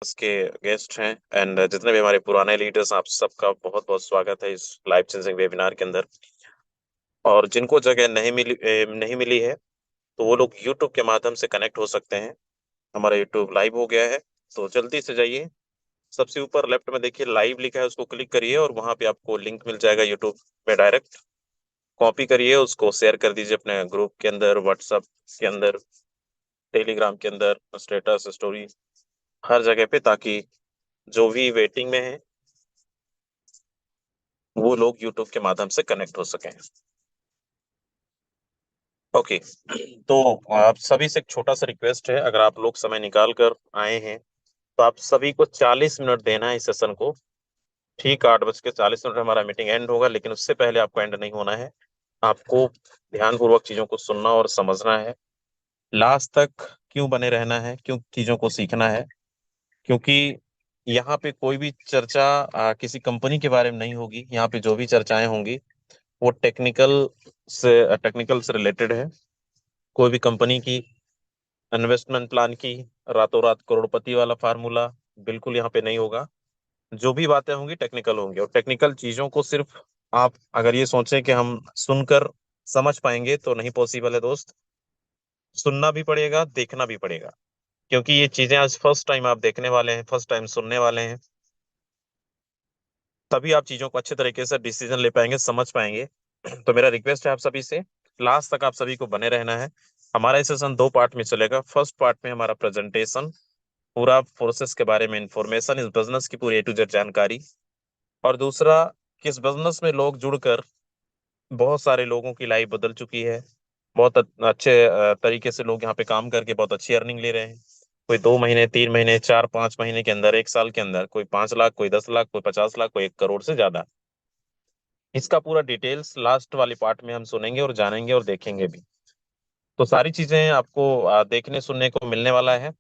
के गेस्ट हैं एंड जितने भी हमारे पुराने लीडर्स, आप सबका बहुत बहुत स्वागत है इस लाइफ चेंजिंग वेबिनार के अंदर। और जिनको जगह नहीं मिली है, तो वो लोग यूट्यूब के माध्यम से कनेक्ट हो सकते हैं। हमारा यूट्यूब लाइव हो गया है, तो जल्दी से जाइए। सबसे ऊपर लेफ्ट में देखिए लाइव लिखा है, उसको क्लिक करिए और वहां पे आपको लिंक मिल जाएगा यूट्यूब पे। डायरेक्ट कॉपी करिए, उसको शेयर कर दीजिए अपने ग्रुप के अंदर, व्हाट्सएप के अंदर, टेलीग्राम के अंदर, स्टेटस स्टोरी, हर जगह पे, ताकि जो भी वेटिंग में है वो लोग यूट्यूब के माध्यम से कनेक्ट हो सकें। ओके। तो आप सभी से एक छोटा सा रिक्वेस्ट है, अगर आप लोग समय निकाल कर आए हैं तो आप सभी को 40 मिनट देना है इस सेशन को। ठीक 8:40 हमारा मीटिंग एंड होगा, लेकिन उससे पहले आपको एंड नहीं होना है। आपको ध्यानपूर्वक चीजों को सुनना और समझना है। लास्ट तक क्यों बने रहना है, क्यों चीजों को सीखना है, क्योंकि यहाँ पे कोई भी चर्चा किसी कंपनी के बारे में नहीं होगी। यहाँ पे जो भी चर्चाएं होंगी वो टेक्निकल से रिलेटेड है। कोई भी कंपनी की इन्वेस्टमेंट प्लान की रातों रात करोड़पति वाला फार्मूला बिल्कुल यहाँ पे नहीं होगा। जो भी बातें होंगी टेक्निकल होंगी, और टेक्निकल चीजों को सिर्फ आप अगर ये सोचें कि हम सुनकर समझ पाएंगे तो नहीं पॉसिबल है दोस्त। सुनना भी पड़ेगा, देखना भी पड़ेगा, क्योंकि ये चीजें आज फर्स्ट टाइम आप देखने वाले हैं, फर्स्ट टाइम सुनने वाले हैं। तभी आप चीजों को अच्छे तरीके से डिसीजन ले पाएंगे, समझ पाएंगे। तो मेरा रिक्वेस्ट है आप सभी से, लास्ट तक आप सभी को बने रहना है। हमारा ये सेशन दो पार्ट में चलेगा। फर्स्ट पार्ट में हमारा प्रेजेंटेशन, पूरा प्रोसेस के बारे में इंफॉर्मेशन, इस बिजनेस की पूरी A to Z जानकारी। और दूसरा, किस बिजनेस में लोग जुड़कर बहुत सारे लोगों की लाइफ बदल चुकी है। बहुत अच्छे तरीके से लोग यहाँ पे काम करके बहुत अच्छी अर्निंग ले रहे हैं। कोई 2 महीने, 3 महीने, 4-5 महीने के अंदर, एक साल के अंदर, कोई 5 लाख, कोई 10 लाख, कोई 50 लाख, कोई 1 करोड़ से ज्यादा। इसका पूरा डिटेल्स लास्ट वाले पार्ट में हम सुनेंगे और जानेंगे और देखेंगे भी। तो सारी चीजें आपको देखने सुनने को मिलने वाला है।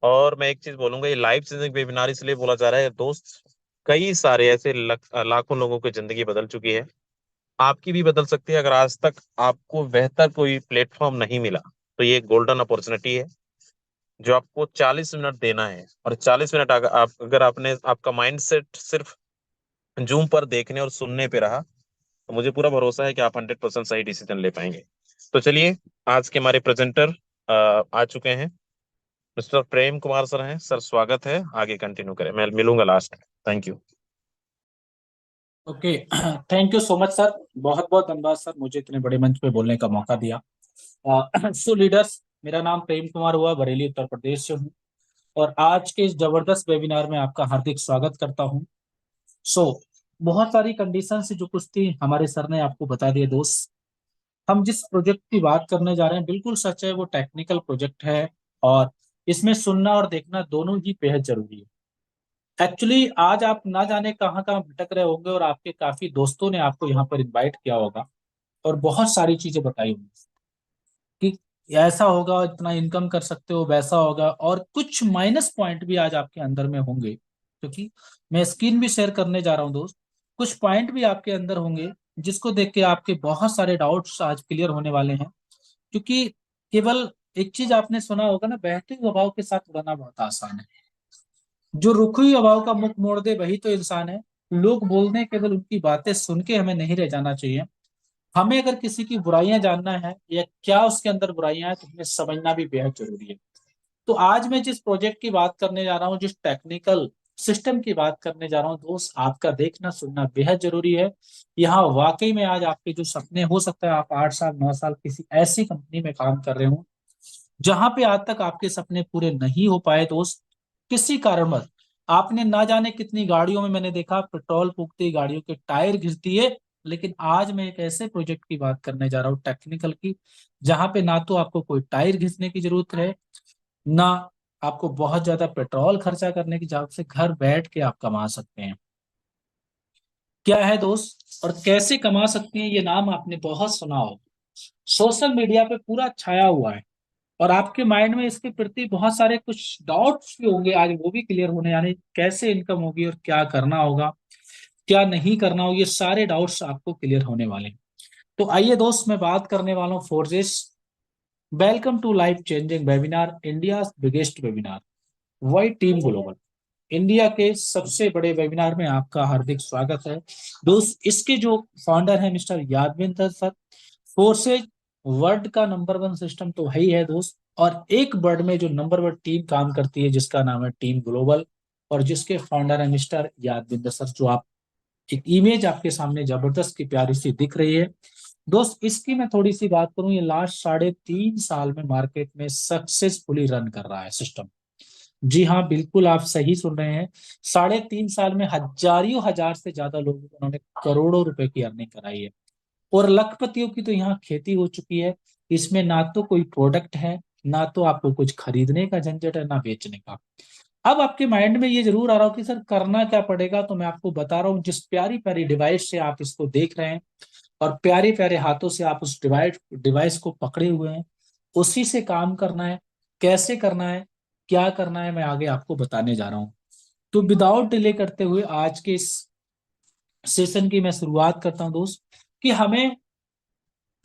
और मैं एक चीज बोलूंगा, ये लाइव चेंजिंग वेबिनार इसलिए बोला जा रहा है दोस्त, कई सारे ऐसे लाखों लोगों की जिंदगी बदल चुकी है। आपकी भी बदल सकती है। अगर आज तक आपको बेहतर कोई प्लेटफॉर्म नहीं मिला, तो ये एक गोल्डन अपॉर्चुनिटी है जो आपको 40 मिनट देना है। और 40 मिनट अगर आपने आपका माइंड सेट सिर्फ जूम पर देखने और सुनने पे रहा, तो मुझे पूरा भरोसा है कि आप 100% सही डिसीजन ले पाएंगे। तो चलिए, आज के हमारे प्रेजेंटर आ चुके हैं। मिस्टर प्रेम कुमार सर हैं। सर स्वागत है, आगे कंटिन्यू करें, मैं मिलूंगा लास्ट में। Thank you. Okay. Thank you so much sir. बहुत बहुत धन्यवाद सर, मुझे इतने बड़े मंच पे बोलने का मौका दिया। सो लीडर्स, मेरा नाम प्रेम कुमार हुआ, बरेली उत्तर प्रदेश से हूँ। और आज के इस जबरदस्त वेबिनार में आपका हार्दिक स्वागत करता हूँ। सो बहुत सारी कंडीशन से जो कुछ थी हमारे सर ने आपको बता दिए दोस्त। हम जिस प्रोजेक्ट की बात करने जा रहे हैं बिल्कुल सच है, वो टेक्निकल प्रोजेक्ट है। और इसमें सुनना और देखना दोनों ही बेहद जरूरी है। एक्चुअली आज आप ना जाने कहाँ कहाँ भटक रहे होंगे और आपके काफी दोस्तों ने आपको यहाँ पर इनवाइट किया होगा और बहुत सारी चीजें बताई होंगी कि ऐसा होगा, इतना इनकम कर सकते हो, वैसा होगा, और कुछ माइनस पॉइंट भी आज आपके अंदर में होंगे, क्योंकि मैं स्क्रीन भी शेयर करने जा रहा हूँ दोस्त। कुछ पॉइंट भी आपके अंदर होंगे जिसको देख के आपके बहुत सारे डाउट्स आज क्लियर होने वाले हैं। क्योंकि केवल एक चीज आपने सुना होगा ना, बहते हुए हवाओं के साथ उड़ना बहुत आसान है। जो रुखी हुई हवाओं का मुख मोड़ दे वही तो इंसान है। लोग बोलने, केवल उनकी बातें सुन के हमें नहीं रह जाना चाहिए। हमें अगर किसी की बुराइयां जानना है या क्या उसके अंदर बुराइयां हैं, तो हमें समझना भी बेहद जरूरी है। तो आज मैं जिस प्रोजेक्ट की बात करने जा रहा हूँ, जिस टेक्निकल सिस्टम की बात करने जा रहा हूँ दोस्त, आपका देखना सुनना बेहद जरूरी है। यहाँ वाकई में आज आपके जो सपने, हो सकता है आप 8 साल 9 साल किसी ऐसी कंपनी में काम कर रहे हो जहां पे आज तक आपके सपने पूरे नहीं हो पाए दोस्त, किसी कारणवश। आपने ना जाने कितनी गाड़ियों में मैंने देखा पेट्रोल फूकते ही गाड़ियों के टायर घिसती है। लेकिन आज मैं एक ऐसे प्रोजेक्ट की बात करने जा रहा हूँ टेक्निकल की, जहां पे ना तो आपको कोई टायर घिसने की जरूरत है, ना आपको बहुत ज्यादा पेट्रोल खर्चा करने की, जरूरत से घर बैठ के आप कमा सकते हैं। क्या है दोस्त और कैसे कमा सकते हैं, ये नाम आपने बहुत सुना हो, सोशल मीडिया पे पूरा छाया हुआ है। और आपके माइंड में इसके प्रति बहुत सारे कुछ डाउट्स भी होंगे, आज वो भी क्लियर होने, यानी कैसे इनकम होगी और क्या करना होगा, क्या नहीं करना होगा, ये सारे डाउट्स आपको क्लियर होने वाले हैं। तो आइए दोस्त, मैं बात करने वाला हूँ फोर्जेस। Welcome to life changing webinar, India biggest webinar, Y team global. India के सबसे बड़े वेबिनार में आपका हार्दिक स्वागत है। दोस्त, इसके जो फाउंडर हैं mister Yadvinder sir. Forces world का नंबर वन सिस्टम तो है ही है दोस्त, और एक वर्ल्ड में जो नंबर वन टीम काम करती है जिसका नाम है टीम ग्लोबल, और जिसके फाउंडर है मिस्टर यादविंदर सर। जो आप एक इमेज आपके सामने जबरदस्त की प्यारी सी दिख रही है दोस्त, इसकी मैं थोड़ी सी बात करूं, ये लास्ट 3.5 साल में मार्केट में सक्सेसफुली रन कर रहा है सिस्टम। जी हाँ, बिल्कुल आप सही सुन रहे हैं। 3.5 साल में हजारों हजार से ज्यादा लोगों को उन्होंने करोड़ों रुपए की अर्निंग कराई है, और लखपतियों की तो यहाँ खेती हो चुकी है। इसमें ना तो कोई प्रोडक्ट है, ना तो आपको कुछ खरीदने का झंझट है, ना बेचने का। अब आपके माइंड में ये जरूर आ रहा हो कि सर करना क्या पड़ेगा, तो मैं आपको बता रहा हूँ। जिस प्यारी प्यारी डिवाइस से आप इसको देख रहे हैं, और प्यारे प्यारे हाथों से आप उस डिवाइस डिवाइस को पकड़े हुए हैं, उसी से काम करना है। कैसे करना है, क्या करना है, मैं आगे आपको बताने जा रहा हूँ। तो विदाउट डिले करते हुए आज के इस सेशन की मैं शुरुआत करता हूँ दोस्त, कि हमें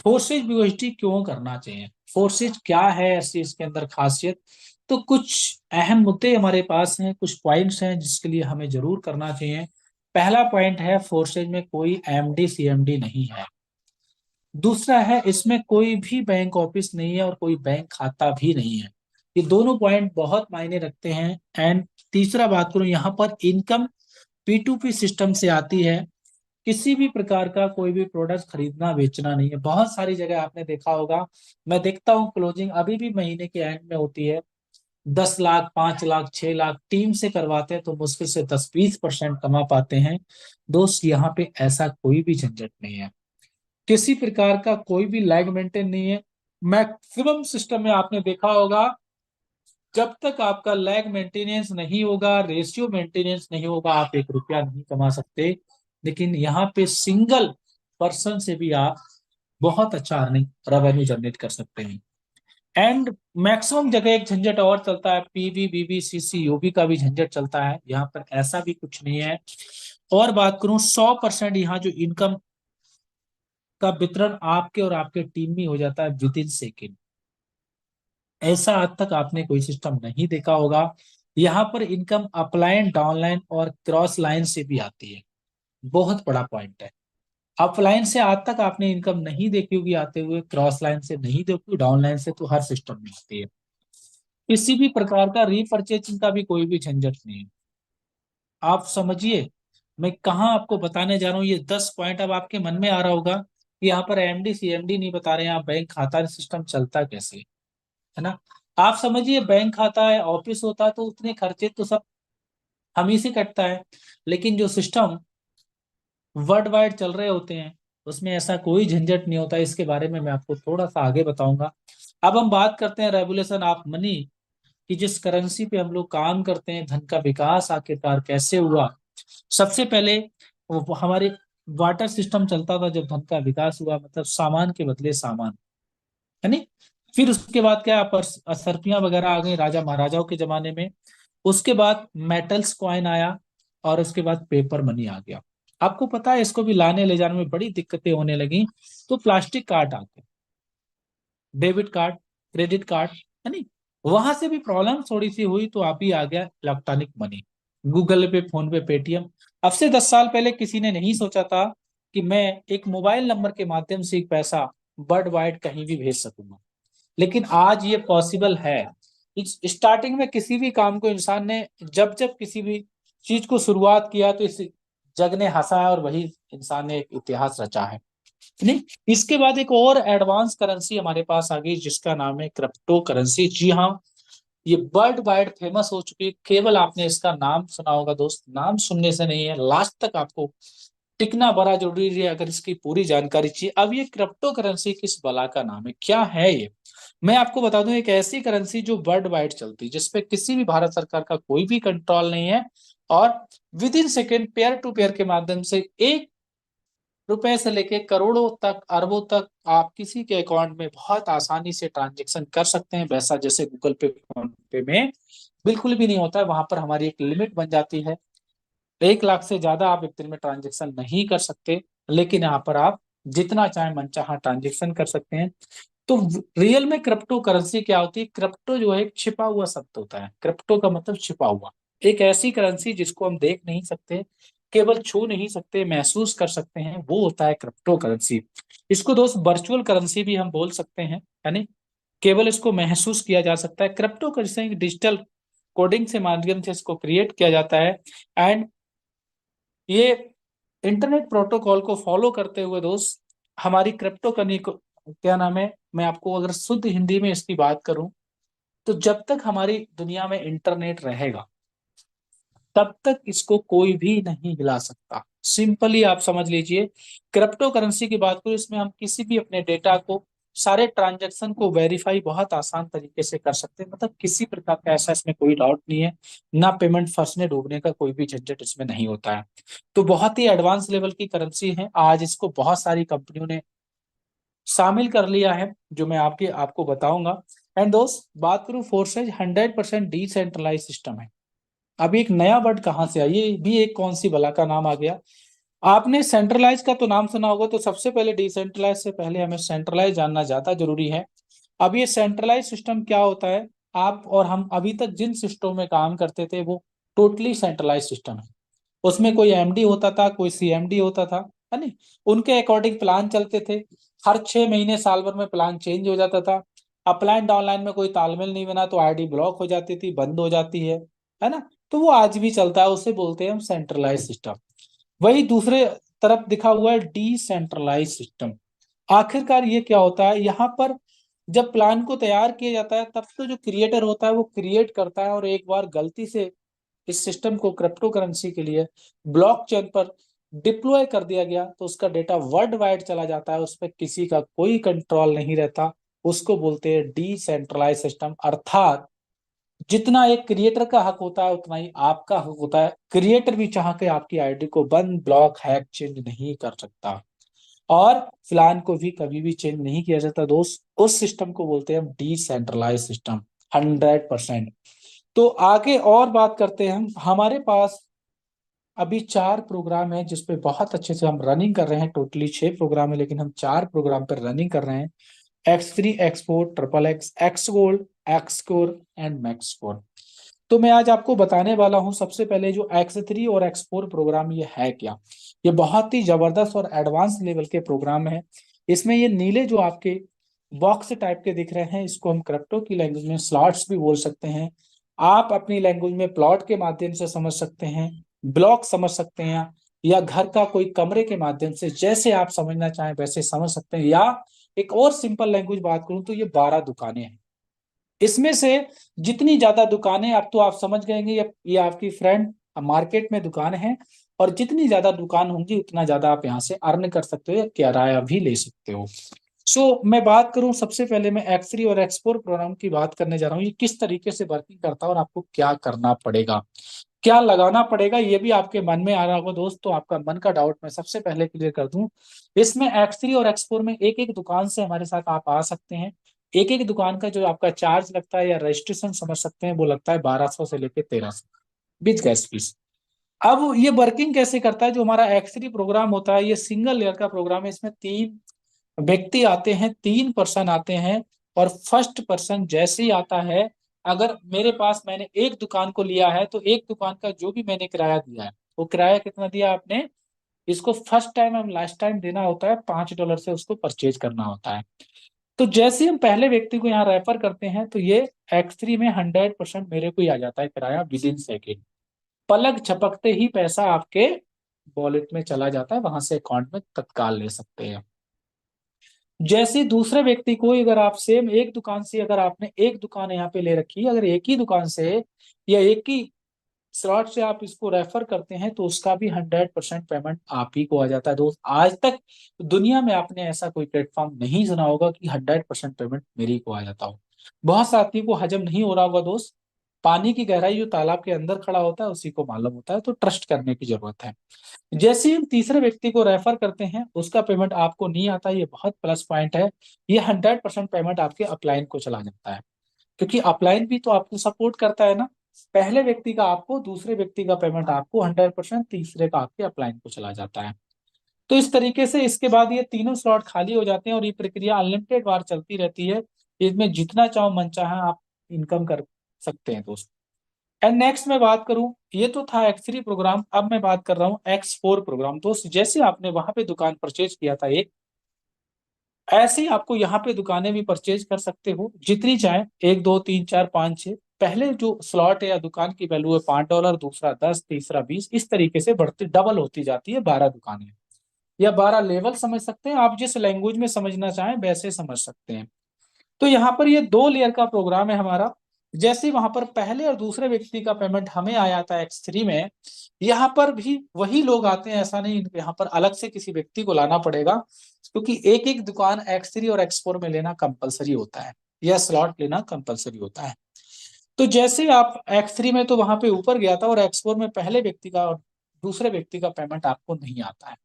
फोर्सेज यूएसडी क्यों करना चाहिए, फोर्सेज क्या है ऐसी इसके अंदर खासियत। तो कुछ अहम मुद्दे हमारे पास हैं, कुछ पॉइंट्स हैं जिसके लिए हमें जरूर करना चाहिए। पहला पॉइंट है, फोर्सेज में कोई एमडी सीएमडी नहीं है। दूसरा है, इसमें कोई भी बैंक ऑफिस नहीं है और कोई बैंक खाता भी नहीं है। ये दोनों पॉइंट बहुत मायने रखते हैं। एंड तीसरा बात करूं, यहाँ पर इनकम P2P सिस्टम से आती है। किसी भी प्रकार का कोई भी प्रोडक्ट खरीदना बेचना नहीं है। बहुत सारी जगह आपने देखा होगा, मैं देखता हूँ क्लोजिंग अभी भी महीने के एंड में होती है, 10 लाख, 5 लाख, 6 लाख टीम से करवाते हैं तो मुश्किल से 10-20% कमा पाते हैं। दोस्त, यहाँ पे ऐसा कोई भी झंझट नहीं है, किसी प्रकार का कोई भी लैग मेंटेन नहीं है। मैक्सिमम सिस्टम में आपने देखा होगा, जब तक आपका लैग मेंटेनेंस नहीं होगा, रेशियो मेंटेनेंस नहीं होगा, आप 1 रुपया नहीं कमा सकते। लेकिन यहाँ पे सिंगल पर्सन से भी आप बहुत अच्छा अर्निंग रेवेन्यू जनरेट कर सकते हैं। एंड मैक्सिमम जगह एक झंझट और चलता है, पीवी बीबी सीसी यूबी का भी झंझट चलता है। यहाँ पर ऐसा भी कुछ नहीं है। और बात करूं, 100% यहाँ जो इनकम का वितरण आपके और आपके टीम में हो जाता है विद इन सेकेंड। ऐसा आज तक आपने कोई सिस्टम नहीं देखा होगा। यहाँ पर इनकम अपलाइन, डाउनलाइन और क्रॉस लाइन से भी आती है। बहुत बड़ा पॉइंट है। अपलाइन से आज तक आपने इनकम नहीं देखी होगी आते हुए, क्रॉस लाइन से नहीं देखी, डाउनलाइन से तो हर सिस्टम में आती है। किसी भी प्रकार का रीपरचेजिंग का भी कोई भी झंझट नहीं है। आप समझिए मैं कहाँ आपको बताने जा रहा हूँ। ये 10 पॉइंट अब आपके मन में आ रहा होगा कि यहाँ पर एमडी सीएमडी नहीं बता रहे हैं, आप बैंक खाता सिस्टम चलता कैसे, है ना। आप समझिए, बैंक खाता है, ऑफिस होता है, तो उतने खर्चे तो सब हम ही से कटता है। लेकिन जो सिस्टम वर्ल्ड वाइड चल रहे होते हैं, उसमें ऐसा कोई झंझट नहीं होता। इसके बारे में मैं आपको थोड़ा सा आगे बताऊंगा। अब हम बात करते हैं रेगुलेशन ऑफ मनी, कि जिस करेंसी पे हम लोग काम करते हैं, धन का विकास आखिरकार कैसे हुआ। सबसे पहले वो हमारे वाटर सिस्टम चलता था, जब धन का विकास हुआ मतलब सामान के बदले सामान, है नहीं। फिर उसके बाद क्या, असरफियां वगैरह आ गई राजा महाराजाओं के जमाने में। उसके बाद मेटल्स कॉइन आया, और उसके बाद पेपर मनी आ गया। आपको पता है, इसको भी लाने ले जाने में बड़ी दिक्कतें होने लगी, तो प्लास्टिक कार्ड आ गए, डेबिट कार्ड, क्रेडिट कार्ड, है नहीं। वहां से भी प्रॉब्लम थोड़ी सी हुई, तो आप ही आ गया इलेक्ट्रॉनिक मनी, गूगल पे, फोन पे, पेटीएम। अब से 10 साल पहले किसी ने नहीं सोचा था कि मैं एक मोबाइल नंबर के माध्यम से एक पैसा वर्ल्ड वाइड कहीं भी भेज सकूंगा। लेकिन आज ये पॉसिबल है। स्टार्टिंग में किसी भी काम को इंसान ने जब जब किसी भी चीज को शुरुआत किया, तो इस जग ने हंसा है, और वही इंसान ने एक इतिहास रचा है, नहीं। इसके बाद एक और एडवांस करेंसी हमारे पास आ गई, जिसका नाम है क्रिप्टो करेंसी। जी हाँ, ये वर्ल्ड वाइड फेमस हो चुकी है। केवल आपने इसका नाम सुना होगा दोस्त, नाम सुनने से नहीं है, लास्ट तक आपको टिकना बड़ा जरूरी है अगर इसकी पूरी जानकारी चाहिए। अब ये क्रिप्टो करेंसी किस बला का नाम है, क्या है ये, मैं आपको बता दूं। एक ऐसी करेंसी जो वर्ल्ड वाइड चलती है, जिसपे किसी भी भारत सरकार का कोई भी कंट्रोल नहीं है, और within second peer to peer के माध्यम से 1 रुपए से लेके करोड़ों तक, अरबों तक आप किसी के अकाउंट में बहुत आसानी से ट्रांजेक्शन कर सकते हैं। वैसा जैसे गूगल पे, फोन पे में बिल्कुल भी नहीं होता है। वहां पर हमारी एक लिमिट बन जाती है, 1 लाख से ज्यादा आप एक दिन में ट्रांजेक्शन नहीं कर सकते। लेकिन यहाँ पर आप जितना चाहे मनचाहा ट्रांजेक्शन कर सकते हैं। तो रियल में क्रिप्टो करेंसी क्या होती है, क्रिप्टो जो है एक छिपा हुआ शब्द होता है। क्रिप्टो का मतलब छिपा हुआ, एक ऐसी करेंसी जिसको हम देख नहीं सकते, केवल छू नहीं सकते, महसूस कर सकते हैं, वो होता है क्रिप्टो करेंसी। इसको दोस्त वर्चुअल करेंसी भी हम बोल सकते हैं, यानी केवल इसको महसूस किया जा सकता है। क्रिप्टो करेंसी डिजिटल कोडिंग से माध्यम से इसको क्रिएट किया जाता है। एंड ये इंटरनेट प्रोटोकॉल को फॉलो करते हुए दोस्त हमारी क्रिप्टो करनी को क्या नाम है, मैं आपको अगर शुद्ध हिंदी में इसकी बात करूं, तो जब तक हमारी दुनिया में इंटरनेट रहेगा तब तक इसको कोई भी नहीं हिला सकता। सिंपली आप समझ लीजिए, क्रिप्टो करेंसी की बात करूं, इसमें हम किसी भी अपने डेटा को, सारे ट्रांजैक्शन को वेरीफाई बहुत आसान तरीके से कर सकते हैं। मतलब किसी प्रकार का ऐसा इसमें कोई डाउट नहीं है, ना पेमेंट फंसने डूबने का कोई भी झंझट इसमें नहीं होता है। तो बहुत ही एडवांस लेवल की करेंसी है, आज इसको बहुत सारी कंपनियों ने शामिल कर लिया है, जो मैं आपको बताऊंगा। एंड दोस्त बात करूं फोर्सेज, 100% डिसेंट्रलाइज सिस्टम है। अब एक नया वर्ड कहाँ से आया, ये भी एक कौन सी बला का नाम आ गया। आपने सेंट्रलाइज का तो नाम सुना होगा, तो सबसे पहले डिसेंट्रलाइज से पहले हमें सेंट्रलाइज जानना ज्यादा जरूरी है। अब ये सेंट्रलाइज सिस्टम क्या होता है, आप और हम अभी तक जिन सिस्टम में काम करते थे वो टोटली सेंट्रलाइज सिस्टम है। उसमें कोई एमडी होता था, कोई सीएमडी होता था, है नहीं, उनके अकॉर्डिंग प्लान चलते थे। हर 6 महीने साल भर में प्लान चेंज हो जाता था। अपलाइन डाउनलाइन में कोई तालमेल नहीं बना तो आईडी ब्लॉक हो जाती थी, बंद हो जाती है ना। तो वो आज भी चलता है, उसे बोलते हैं हम सेंट्रलाइज सिस्टम। वही दूसरे तरफ दिखा हुआ है डिसेंट्रलाइज सिस्टम। आखिरकार ये क्या होता है, यहाँ पर जब प्लान को तैयार किया जाता है तब तो जो क्रिएटर होता है वो क्रिएट करता है, और एक बार गलती से इस सिस्टम को क्रिप्टो करेंसी के लिए ब्लॉकचेन पर डिप्लॉय कर दिया गया तो उसका डेटा वर्ल्ड वाइड चला जाता है, उस पर किसी का कोई कंट्रोल नहीं रहता। उसको बोलते हैं डिसेंट्रलाइज सिस्टम। अर्थात जितना एक क्रिएटर का हक होता है उतना ही आपका हक होता है। क्रिएटर भी चाह के आपकी आईडी को बंद, ब्लॉक, हैक, चेंज नहीं कर सकता, और प्लान को भी कभी भी चेंज नहीं किया जाता दोस्त। उस सिस्टम को बोलते हैं हम डिसेंट्रलाइज सिस्टम, 100%। तो आगे और बात करते हैं हम। हमारे पास अभी 4 प्रोग्राम है जिसपे बहुत अच्छे से हम रनिंग कर रहे हैं। टोटली 6 प्रोग्राम है, लेकिन हम 4 प्रोग्राम पर रनिंग कर रहे हैं। X3, X4, triple x, x gold, x core and max core. तो मैं आज आपको बताने वाला हूं सबसे पहले जो X3 और X4 प्रोग्राम ये है क्या। ये बहुत ही जबरदस्त और एडवांस लेवल के प्रोग्राम है। इसमें ये नीले जो आपके बॉक्स टाइप के दिख रहे हैं, इसको हम क्रिप्टो की लैंग्वेज में स्लॉट्स भी बोल सकते हैं। आप अपनी लैंग्वेज में प्लॉट के माध्यम से समझ सकते हैं, ब्लॉक समझ सकते हैं, या घर का कोई कमरे के माध्यम से, जैसे आप समझना चाहें वैसे समझ सकते हैं। या एक और सिंपल लैंग्वेज बात करूं तो ये 12 दुकानें हैं। इसमें से जितनी ज्यादा दुकानें, अब तो आप समझ गए होंगे, ये आपकी फ्रेंड मार्केट में दुकान है, और जितनी ज्यादा दुकान होंगी उतना ज्यादा आप यहाँ से अर्न कर सकते हो या किराया भी ले सकते हो। मैं बात करूं, सबसे पहले मैं X3 और X4 प्रोग्राम की बात करने जा रहा हूँ। ये किस तरीके से वर्किंग करता है और आपको क्या करना पड़ेगा, क्या लगाना पड़ेगा, ये भी आपके मन में आ रहा होगा दोस्त। तो आपका मन का डाउट मैं सबसे पहले क्लियर कर दूं। इसमें X3 और X4 में एक एक दुकान से हमारे साथ आप आ सकते हैं। एक एक दुकान का जो आपका चार्ज लगता है या रजिस्ट्रेशन समझ सकते हैं, वो लगता है 1200 से लेके 1300, बीच गैस फीस। अब ये वर्किंग कैसे करता है, जो हमारा X3 प्रोग्राम होता है ये सिंगल लेयर का प्रोग्राम है। इसमें 3 व्यक्ति आते हैं, 3 पर्सन आते हैं। और फर्स्ट पर्सन जैसे ही आता है, अगर मेरे पास मैंने एक दुकान को लिया है तो एक दुकान का जो भी मैंने किराया दिया है, वो किराया कितना दिया आपने, इसको first time and last time देना होता है, $5 से उसको परचेज करना होता है। तो जैसे ही हम पहले व्यक्ति को यहाँ रेफर करते हैं तो ये X3 में 100% मेरे को ही आ जाता है किराया, विद इन सेकेंड। पलक झपकते ही पैसा आपके वॉलेट में चला जाता है, वहां से अकाउंट में तत्काल ले सकते हैं। जैसे दूसरे व्यक्ति को, अगर आप सेम एक दुकान से, अगर आपने एक दुकान यहाँ पे ले रखी है, अगर एक ही दुकान से या एक ही स्लॉट से आप इसको रेफर करते हैं तो उसका भी 100% पेमेंट आप ही को आ जाता है दोस्त। आज तक दुनिया में आपने ऐसा कोई प्लेटफॉर्म नहीं सुना होगा कि 100% पेमेंट मेरी को आ जाता हो। बहुत साथियों को हजम नहीं हो रहा होगा दोस्त। पानी की गहराई जो तालाब के अंदर खड़ा होता है उसी को मालूम होता है, तो ट्रस्ट करने की जरूरत है। जैसे ही हम तीसरे व्यक्ति को रेफर करते हैं उसका पेमेंट आपको नहीं आता, ये बहुत प्लस पॉइंट है। ये 100% पेमेंट आपके अपलाइन को चला जाता है, क्योंकि अपलाइन भी तो आपको सपोर्ट करता है ना। पहले व्यक्ति का आपको, दूसरे व्यक्ति का पेमेंट आपको 100%, तीसरे का आपके अपलाइन को चला जाता है। तो इस तरीके से इसके बाद ये तीनों स्लॉट खाली हो जाते हैं, और ये प्रक्रिया अनलिमिटेड बार चलती रहती है। इसमें जितना चाहो मन चाहे आप इनकम कर सकते हैं दोस्त। एंड नेक्स्ट मैं बात करूं, ये तो था X3 प्रोग्राम, अब मैं बात कर रहा हूँ X4 प्रोग्राम। दोस्त जैसे आपने वहां पे दुकान परचेज किया था एक, ऐसे ही आपको यहाँ पे दुकानें भी परचेज कर सकते हो जितनी चाहे, 1 2 3 4 5 6। पहले जो स्लॉट है या दुकान की वैल्यू है $5, दूसरा 10, तीसरा 20, इस तरीके से बढ़ती डबल होती जाती है। 12 दुकानें या 12 लेवल समझ सकते हैं आप, जिस लैंग्वेज में समझना चाहें वैसे समझ सकते हैं। तो यहाँ पर ये 2 लेयर का प्रोग्राम है हमारा। जैसे वहां पर पहले और दूसरे व्यक्ति का पेमेंट हमें आया था X3 में, यहाँ पर भी वही लोग आते हैं, ऐसा नहीं यहाँ पर अलग से किसी व्यक्ति को लाना पड़ेगा, क्योंकि एक एक दुकान X3 और X4 में लेना कंपलसरी होता है, या स्लॉट लेना कंपलसरी होता है। तो जैसे आप X3 में तो वहां पे ऊपर गया था, और X4 में पहले व्यक्ति का और दूसरे व्यक्ति का पेमेंट आपको नहीं आता है।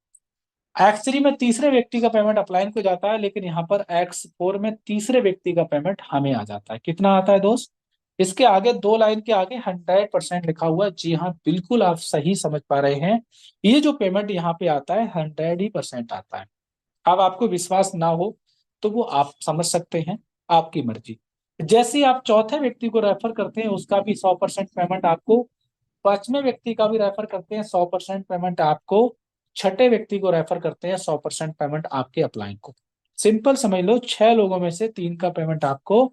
X3 में तीसरे व्यक्ति का पेमेंट अपलाइन को जाता है, लेकिन यहाँ पर X4 में तीसरे व्यक्ति का पेमेंट हमें आ जाता है। कितना आता है दोस्त? इसके आगे 2 लाइन के आगे 100% लिखा हुआ है। जी हाँ, बिल्कुल आप सही समझ पा रहे हैं। ये जो पेमेंट यहाँ पे आता है 100% आता है। अब आपको विश्वास ना हो तो वो आप समझ सकते हैं, आपकी मर्जी। जैसे ही आप चौथे व्यक्ति को रेफर करते हैं, उसका भी 100% पेमेंट आपको, पांचवें व्यक्ति का भी रेफर करते हैं 100% पेमेंट आपको, छठे व्यक्ति को रेफर करते हैं 100% पेमेंट आपके अपलाइन को। सिंपल समझ लो, 6 लोगों में से 3 का पेमेंट आपको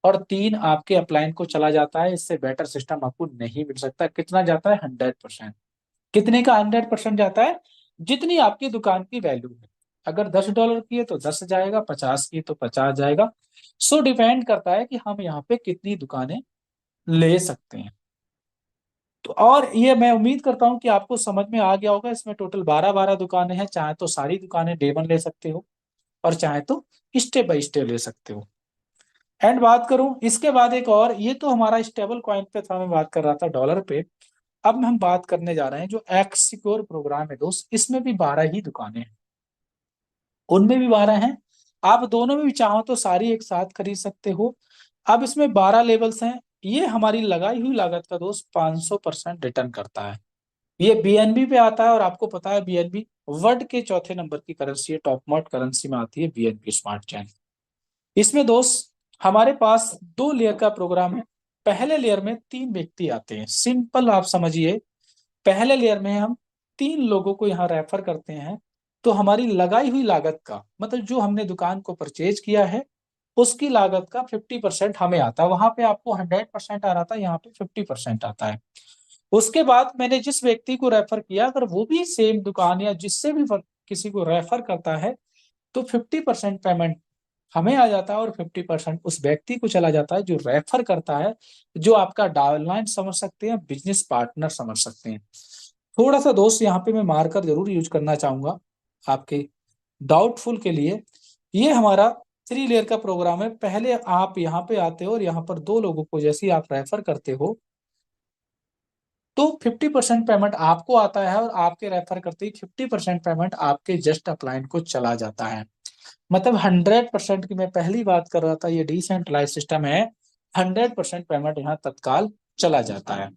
और 3 आपके अपलाइन को चला जाता है। इससे बेटर सिस्टम आपको नहीं मिल सकता। कितना जाता है? 100%। कितने का 100% जाता है? जितनी आपकी दुकान की वैल्यू है। अगर $10 की है तो 10 जाएगा, 50 की तो 50 जाएगा। सो डिपेंड करता है कि हम यहाँ पे कितनी दुकानें ले सकते हैं। तो और ये मैं उम्मीद करता हूं कि आपको समझ में आ गया होगा। इसमें टोटल 12 दुकानें हैं। चाहे तो सारी दुकानें डे 1 ले सकते हो, और चाहे तो स्टेप बाय स्टेप ले सकते हो। एंड बात करूं इसके बाद एक और, ये तो हमारा स्टेबल कॉइन पे था, मैं बात कर रहा था डॉलर पे। अब हम बात करने जा रहे हैं जो एक्स सिक्योर प्रोग्राम है दोस्त, इसमें भी 12 ही दुकानें हैं, उनमें भी 12 हैं। आप दोनों में भी चाहो तो सारी एक साथ खरीद सकते हो। अब इसमें 12 लेवल्स हैं। ये हमारी लगाई हुई लागत का दोस्त 500% रिटर्न करता है। ये बीएनबी पे आता है, और आपको पता है बीएनबी वर्ल्ड के चौथे नंबर की करेंसी है, टॉप मोस्ट करेंसी में आती है बीएनबी स्मार्ट चैन। इसमें दोस्त हमारे पास 2 लेयर का प्रोग्राम है। पहले लेयर में 3 व्यक्ति आते हैं। सिंपल आप समझिए, पहले लेयर में हम 3 लोगों को यहाँ रेफर करते हैं, तो हमारी लगाई हुई लागत का मतलब जो हमने दुकान को परचेज किया है उसकी लागत का 50% हमें आता है। वहां पे आपको 100% आ रहा था, यहाँ पे 50% आता है। उसके बाद मैंने जिस व्यक्ति को रेफर किया, अगर वो भी सेम दुकान या जिससे भी किसी को रेफर करता है, तो 50% पेमेंट हमें आ जाता है, और 50% उस व्यक्ति को चला जाता है जो रेफर करता है, जो आपका डाउनलाइन समझ सकते हैं, बिजनेस पार्टनर समझ सकते हैं। थोड़ा सा दोस्त यहाँ पे मैं मार्कर जरूर यूज करना चाहूंगा आपके डाउटफुल के लिए। ये हमारा 3 लेयर का प्रोग्राम है। पहले आप यहाँ पे आते हो, और यहाँ पर 2 लोगों को जैसे ही आप रेफर करते हो, तो 50% पेमेंट आपको आता है, और आपके रेफर करते ही 50% पेमेंट आपके जस्ट अपलाइन को चला जाता है। मतलब 100% की मैं पहली बात कर रहा था, ये डिसेंट्रलाइज सिस्टम है। 100% पेमेंट यहाँ तत्काल चला जाता है।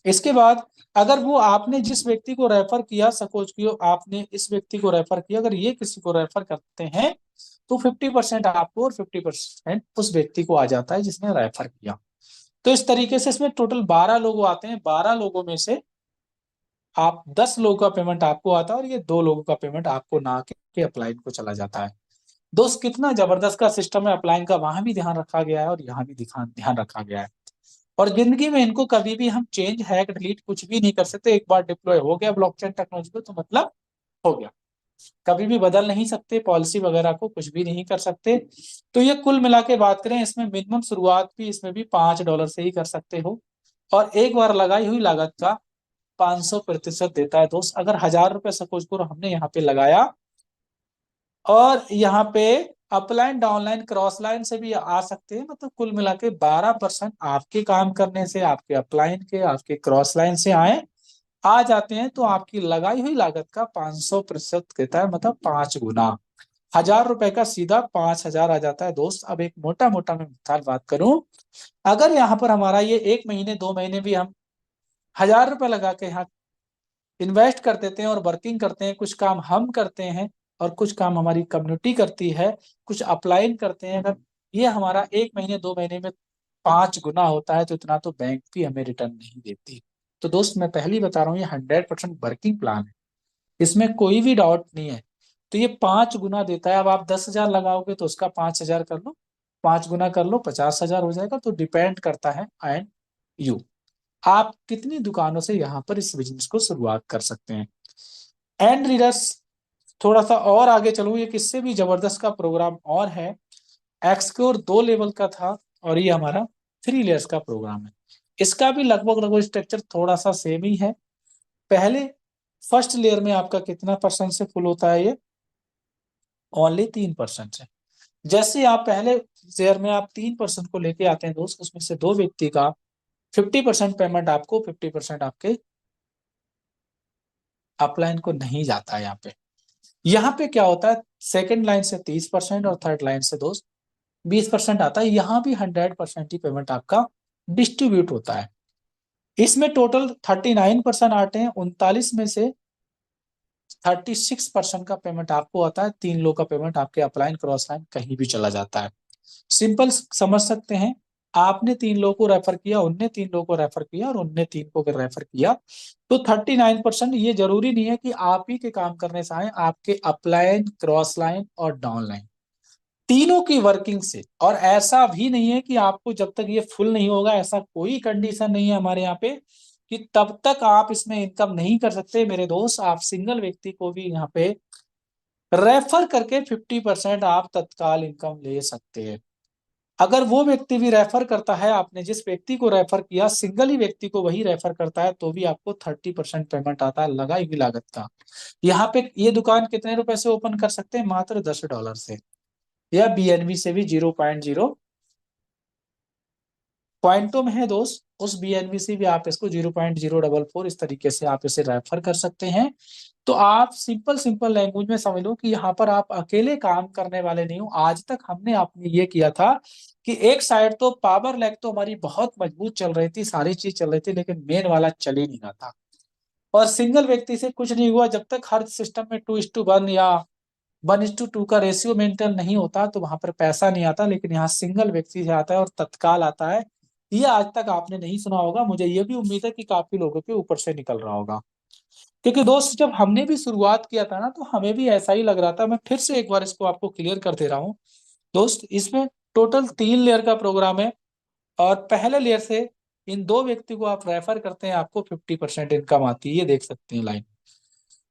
इसके बाद अगर वो आपने जिस व्यक्ति को रेफर किया, सपोज कि आपने इस व्यक्ति को रेफर किया, अगर ये किसी को रेफर करते हैं, तो 50% आपको और 50% उस व्यक्ति को आ जाता है जिसने रेफर किया। तो इस तरीके से इसमें टोटल 12 लोग आते हैं। 12 लोगों में से आप 10 लोगों का पेमेंट आपको आता है, और ये 2 लोगों का पेमेंट आपको ना के अपलाइन को चला जाता है। दोस्त कितना जबरदस्त का सिस्टम है अपलाइन का, वहां भी ध्यान रखा गया है और यहाँ भी ध्यान रखा गया है। और जिंदगी में इनको कभी भी हम चेंज, हैक, डिलीट कुछ भी नहीं कर सकते। एक बार डिप्लॉय हो गया ब्लॉकचेन टेक्नोलॉजी पे तो मतलब हो गया। कभी भी बदल नहीं सकते, पॉलिसी वगैरह को कुछ भी नहीं कर सकते। तो ये कुल मिला के बात करें, इसमें मिनिमम शुरुआत भी इसमें भी $5 से ही कर सकते हो, और एक बार लगाई हुई लागत का 500% देता है दोस्त। अगर $1000 सपोज करो हमने यहाँ पे लगाया, और यहाँ पे अपलाइन, डाउनलाइन, क्रॉस लाइन से भी आ सकते हैं, मतलब कुल मिला के 12% आपके काम करने से, आपके अपलाइन के, आपके क्रॉस लाइन से आ जाते हैं, तो आपकी लगाई हुई लागत का 500% देता है, मतलब 5 गुना। $1000 का सीधा 5000 आ जाता है दोस्त। अब एक मोटा मोटा मैं मिसाल बात करूं, अगर यहाँ पर हमारा ये 1 महीने 2 महीने भी हम $1000 लगा के यहाँ इन्वेस्ट कर देते हैं और वर्किंग करते हैं, कुछ काम हम करते हैं और कुछ काम हमारी कम्युनिटी करती है, कुछ अप्लाइन करते हैं, अगर ये हमारा 1 महीने 2 महीने में 5 गुना होता है तो इतना तो बैंक भी हमें रिटर्न नहीं देती। तो दोस्त मैं पहले ही बता रहा हूँ, ये 100% वर्किंग प्लान है, इसमें कोई भी डाउट नहीं है। तो ये 5 गुना देता है। अब आप 10,000 लगाओगे तो उसका 5,000 कर लो, 5 गुना कर लो, 50,000 हो जाएगा। तो डिपेंड करता है एंड यू, आप कितनी दुकानों से यहाँ पर इस बिजनेस को शुरुआत कर सकते हैं। एंड रीडर्स, थोड़ा सा और आगे चलूँ, ये किससे भी जबरदस्त का प्रोग्राम और है। एक्सक्योर 2 लेवल का था और ये हमारा 3 लेयर्स का प्रोग्राम है। इसका भी लगभग लगभग स्ट्रक्चर थोड़ा सा सेम ही है। पहले फर्स्ट लेयर में आपका कितना परसेंट से फुल होता है, ये ओनली 3% से। जैसे आप पहले शेयर में आप 3% को लेके आते हैं दोस्त, उसमें से दो व्यक्ति का 50% पेमेंट आपको, 50% आपके अपलाइन को नहीं जाता है। यहाँ पे क्या होता है, सेकंड लाइन से 30% और थर्ड लाइन से दोस्त 20% आता है। यहाँ भी 100% ही पेमेंट आपका डिस्ट्रीब्यूट होता है। इसमें टोटल 39% आते हैं, 39 में से 36% का पेमेंट आपको आता है, 3 लोग का पेमेंट आपके अपलाइन क्रॉस लाइन कहीं भी चला जाता है। सिंपल समझ सकते हैं, आपने 3 लोगों को रेफर किया, उनने 3 लोगों को रेफर किया और उनने 3 को रेफर किया, तो 39%। ये जरूरी नहीं है कि आप ही के काम करने से आए, आपके अपलाइन क्रॉस लाइन और डाउन लाइन तीनों की वर्किंग से। और ऐसा भी नहीं है कि आपको जब तक ये फुल नहीं होगा, ऐसा कोई कंडीशन नहीं है हमारे यहाँ पे कि तब तक आप इसमें इनकम नहीं कर सकते मेरे दोस्त। आप सिंगल व्यक्ति को भी यहाँ पे रेफर करके 50% आप तत्काल इनकम ले सकते हैं। अगर वो व्यक्ति भी रेफर करता है, आपने जिस व्यक्ति को रेफर किया सिंगल ही व्यक्ति को वही रेफर करता है, तो भी आपको 30% पेमेंट आता है लगाई हुई लागत का। यहाँ पे ये दुकान कितने रुपए से ओपन कर सकते हैं, मात्र $10 से, या बीएनबी से भी 0.0 पॉइंटों में है दोस्त। उस बीएनबी से भी आप इसको 0.044 इस तरीके से आप इसे रेफर कर सकते हैं। तो आप सिंपल सिंपल लैंग्वेज में समझ लो कि यहाँ पर आप अकेले काम करने वाले नहीं हो। आज तक हमने आपने ये किया था कि एक साइड तो पावर लैग तो हमारी बहुत मजबूत चल रही थी, सारी चीज चल रही थी, लेकिन मेन वाला चल ही नहीं रहा था। और सिंगल व्यक्ति से कुछ नहीं हुआ, जब तक हर सिस्टम में 2:1 या 1:2 का रेशियो मेंटेन नहीं होता तो वहां पर पैसा नहीं आता। लेकिन यहाँ सिंगल व्यक्ति से आता है और तत्काल आता है। ये आज तक आपने नहीं सुना होगा, मुझे ये भी उम्मीद है कि काफी लोगों के ऊपर से निकल रहा होगा। क्योंकि दोस्त जब हमने भी शुरुआत किया था ना, तो हमें भी ऐसा ही लग रहा था। मैं फिर से एक बार इसको आपको क्लियर कर दे रहा हूँ दोस्त। इसमें टोटल 3 लेयर का प्रोग्राम है और पहले लेयर से इन दो व्यक्ति को आप रेफर करते हैं, आपको 50% इनकम आती है, ये देख सकते हैं लाइन।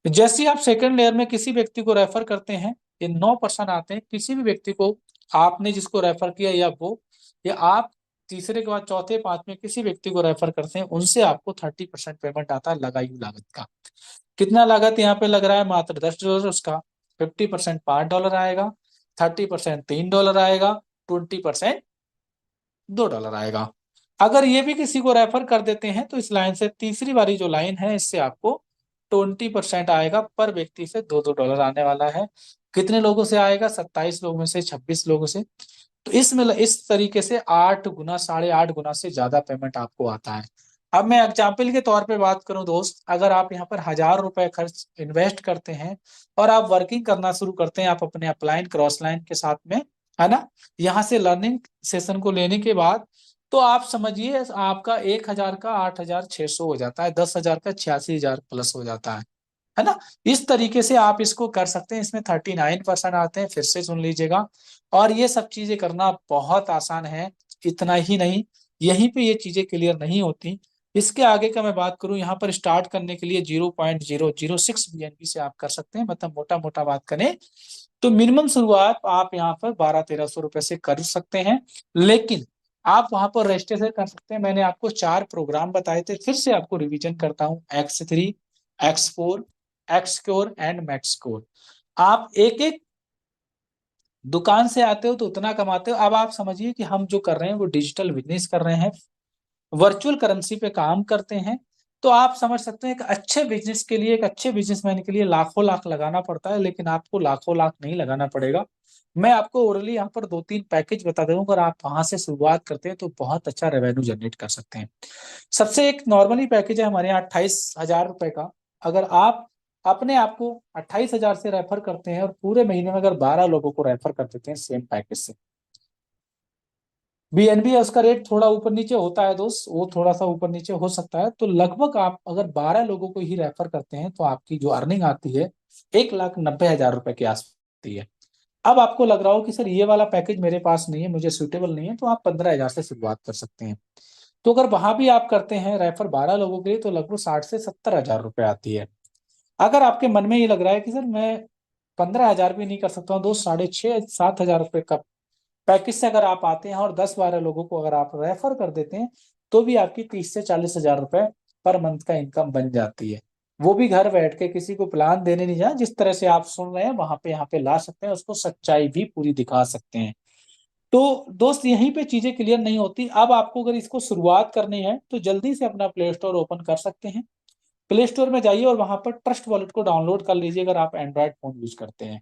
जैसे ही आप सेकंड लेयर में किसी व्यक्ति को रेफर करते हैं, ये 9% आते हैं। किसी भी व्यक्ति को आपने जिसको रेफर किया या वो, या आप तीसरे के बाद चौथे पांचवें किसी व्यक्ति को रेफर करते हैं, उनसे आपको 30% पेमेंट आता है लगाई हुई लागत का। कितना लागत यहाँ पे लग रहा है, मात्र $10। उसका 50% $5 आएगा, 30% $3 आएगा, 20% $2 आएगा। अगर ये भी किसी को रेफर कर देते हैं तो इस लाइन से तीसरी वाली जो लाइन है, इससे आपको 20% आएगा। पर व्यक्ति से $2 आने वाला है। कितने लोगों से आएगा, 27 लोगों में से 26 लोगों से। तो इसमें इस तरीके से 8 गुना, 8.5 गुना से ज्यादा पेमेंट आपको आता है। अब मैं एग्जाम्पल के तौर पे बात करूं दोस्त, अगर आप यहाँ पर ₹1,000 खर्च इन्वेस्ट करते हैं और आप वर्किंग करना शुरू करते हैं, आप अपने अपलाइन क्रॉस लाइन के साथ में, है ना, यहाँ से लर्निंग सेशन को लेने के बाद, तो आप समझिए आपका 1,000 का 8,600 हो जाता है, 10,000 का 86,000 प्लस हो जाता है ना। इस तरीके से आप इसको कर सकते हैं। इसमें 39% आते हैं, फिर से सुन लीजिएगा। और ये सब चीजें करना बहुत आसान है। इतना ही नहीं, यहीं पे ये चीजें क्लियर नहीं होती। इसके आगे का मैं बात करूं, यहाँ पर स्टार्ट करने के लिए 0.006 बीएनबी से आप कर सकते हैं। मतलब मोटा मोटा बात करें तो मिनिमम शुरुआत आप यहाँ पर 1200-1300 रुपए से कर सकते हैं। लेकिन आप वहां पर रजिस्ट्रेशन कर सकते हैं। मैंने आपको 4 प्रोग्राम बताए थे, फिर से आपको रिवीजन करता हूँ। X3, X4, Xcore and मैक्सकोर। आप एक एक दुकान से आते हो तो उतना कमाते हो। अब आप समझिए कि हम जो कर रहे हैं वो डिजिटल बिजनेस कर रहे हैं, वर्चुअल करेंसी पे काम करते हैं। तो आप समझ सकते हैं, एक अच्छे बिजनेस के लिए, एक अच्छे बिजनेसमैन के लिए लाखों लाख लगाना पड़ता है, लेकिन आपको लाखों लाख नहीं लगाना पड़ेगा। मैं आपको ओरली यहाँ पर 2-3 पैकेज बता दूंगा, अगर आप वहां से शुरुआत करते हैं तो बहुत अच्छा रेवेन्यू जनरेट कर सकते हैं। सबसे एक नॉर्मली पैकेज है हमारे यहाँ 28,000 रुपए का। अगर आप अपने आप को 28,000 से रेफर करते हैं और पूरे महीने में अगर 12 लोगों को रेफर कर देते हैं सेम पैकेज से, बीएनबी है उसका रेट थोड़ा ऊपर नीचे होता है दोस्त, वो थोड़ा सा ऊपर नीचे हो सकता है। तो लगभग आप अगर 12 लोगों को ही रेफर करते हैं तो आपकी जो अर्निंग आती है 1,90,000 रुपए के आसपास आती है। अब आपको लग रहा हो कि सर ये वाला पैकेज मेरे पास नहीं है, मुझे सूटेबल नहीं है, तो आप 15,000 से शुरुआत कर सकते हैं। तो अगर वहां भी आप करते हैं रेफर 12 लोगों के लिए तो लगभग 60 से 70 हजार रुपए आती है। अगर आपके मन में ये लग रहा है कि सर मैं 15,000 भी नहीं कर सकता हूँ दोस्त, 6,500 7 हजार रुपए का पैकेज से अगर आप आते हैं और 10-12 लोगों को अगर आप रेफर कर देते हैं तो भी आपकी 30 से 40 हजार रुपए पर मंथ का इनकम बन जाती है। वो भी घर बैठ के, किसी को प्लान देने नहीं जाए, जिस तरह से आप सुन रहे हैं वहां पे यहाँ पे ला सकते हैं, उसको सच्चाई भी पूरी दिखा सकते हैं। तो दोस्त यहीं पे चीजें क्लियर नहीं होती। अब आपको अगर इसको शुरुआत करनी है तो जल्दी से अपना प्ले स्टोर ओपन कर सकते हैं। प्ले स्टोर में जाइए और वहां पर ट्रस्ट वॉलेट को डाउनलोड कर लीजिए अगर आप एंड्रॉयड फोन यूज करते हैं।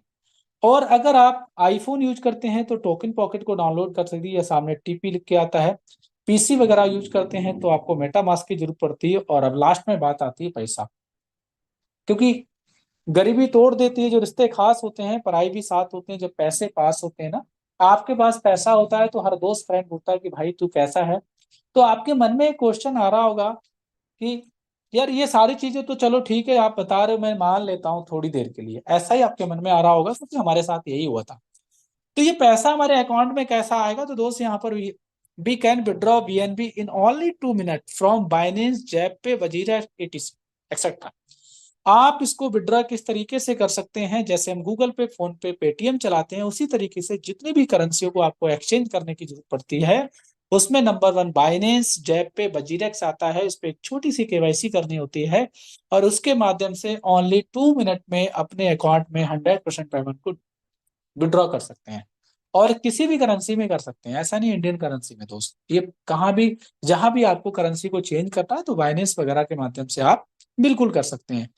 और अगर आप आईफोन यूज करते हैं तो टोकन पॉकेट को डाउनलोड कर सकते हैं, या सामने टीपी लिख के आता है। पीसी वगैरह यूज करते हैं तो आपको मेटामास्क की जरूरत पड़ती है। और अब लास्ट में बात आती है पैसा, क्योंकि गरीबी तोड़ देती है, जो रिश्ते खास होते हैं पराई भी साथ होते हैं। जब पैसे पास होते हैं ना, आपके पास पैसा होता है तो हर दोस्त फ्रेंड पूछता है कि भाई तू कैसा है। तो आपके मन में एक क्वेश्चन आ रहा होगा कि यार ये सारी चीजें तो चलो ठीक है आप बता रहे हो, मैं मान लेता हूँ थोड़ी देर के लिए, ऐसा ही आपके मन में आ रहा होगा क्योंकि हमारे साथ यही हुआ था। तो ये पैसा हमारे अकाउंट में कैसा आएगा, तो दोस्त यहाँ पर we can withdraw BNB in only 2 minute from Binance, ZebPay, वजीरा, एटीसी एक्सेट्रा। आप इसको विड्रॉ किस तरीके से कर सकते हैं, जैसे हम गूगल पे, फोन पे, पेटीएम चलाते हैं, उसी तरीके से जितनी भी करेंसियों को आपको एक्सचेंज करने की जरूरत पड़ती है उसमें नंबर 1 बाइनेंस, जैप पे, बजीरेक्स आता है। इस पे एक छोटी सी केवाईसी करनी होती है और उसके माध्यम से ओनली 2 मिनट में अपने अकाउंट में 100% पेमेंट को विड्रॉ कर सकते हैं। और किसी भी करेंसी में कर सकते हैं, ऐसा नहीं इंडियन करेंसी में दोस्त, ये कहाँ भी जहां भी आपको करेंसी को चेंज करना है तो बाइनेंस वगैरह के माध्यम से आप बिल्कुल कर सकते हैं।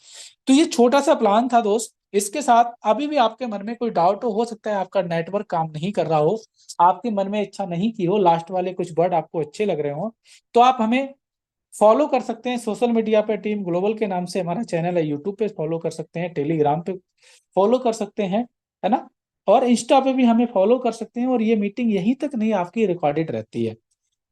तो ये छोटा सा प्लान था दोस्त। इसके साथ अभी भी आपके मन में कोई डाउट हो सकता है आपका नेटवर्क काम नहीं कर रहा हो, आपके मन में इच्छा नहीं की हो, लास्ट वाले कुछ वर्ड आपको अच्छे लग रहे हो, तो आप हमें फॉलो कर सकते हैं सोशल मीडिया पे, टीम ग्लोबल के नाम से हमारा चैनल है, यूट्यूब पे फॉलो कर सकते हैं, टेलीग्राम पे फॉलो कर सकते हैं, है ना। और इंस्टा पे भी हमें फॉलो कर सकते हैं। और ये मीटिंग यहीं तक नहीं आपकी रिकॉर्डेड रहती है।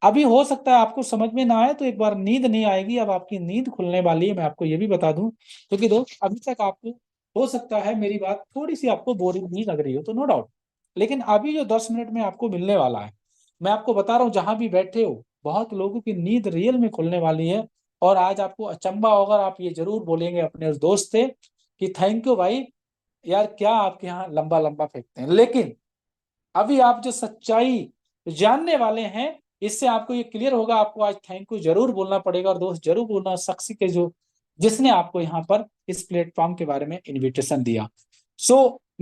अभी हो सकता है आपको समझ में ना आए तो एक बार नींद नहीं आएगी, अब आपकी नींद खुलने वाली है, मैं आपको ये भी बता दूं, क्योंकि दोस्त अभी तक आपको हो सकता है मेरी बात थोड़ी सी आपको बोरिंग नहीं लग रही हो तो नो डाउट, लेकिन अभी जो 10 मिनट में आपको मिलने वाला है, मैं आपको बता रहा हूँ जहां भी बैठे हो बहुत लोगों की नींद रियल में खुलने वाली है। और आज आपको अचंभा होगा, आप ये जरूर बोलेंगे अपने उस दोस्त से कि थैंक यू भाई, यार क्या आपके यहाँ लंबा लंबा फेंकते हैं। लेकिन अभी आप जो सच्चाई जानने वाले हैं, इससे आपको ये क्लियर होगा, आपको आज थैंक यू जरूर बोलना पड़ेगा। और दोस्त जरूर बोलना शख्स के जो जिसने आपको यहाँ पर इस प्लेटफॉर्म के बारे में इनविटेशन दिया।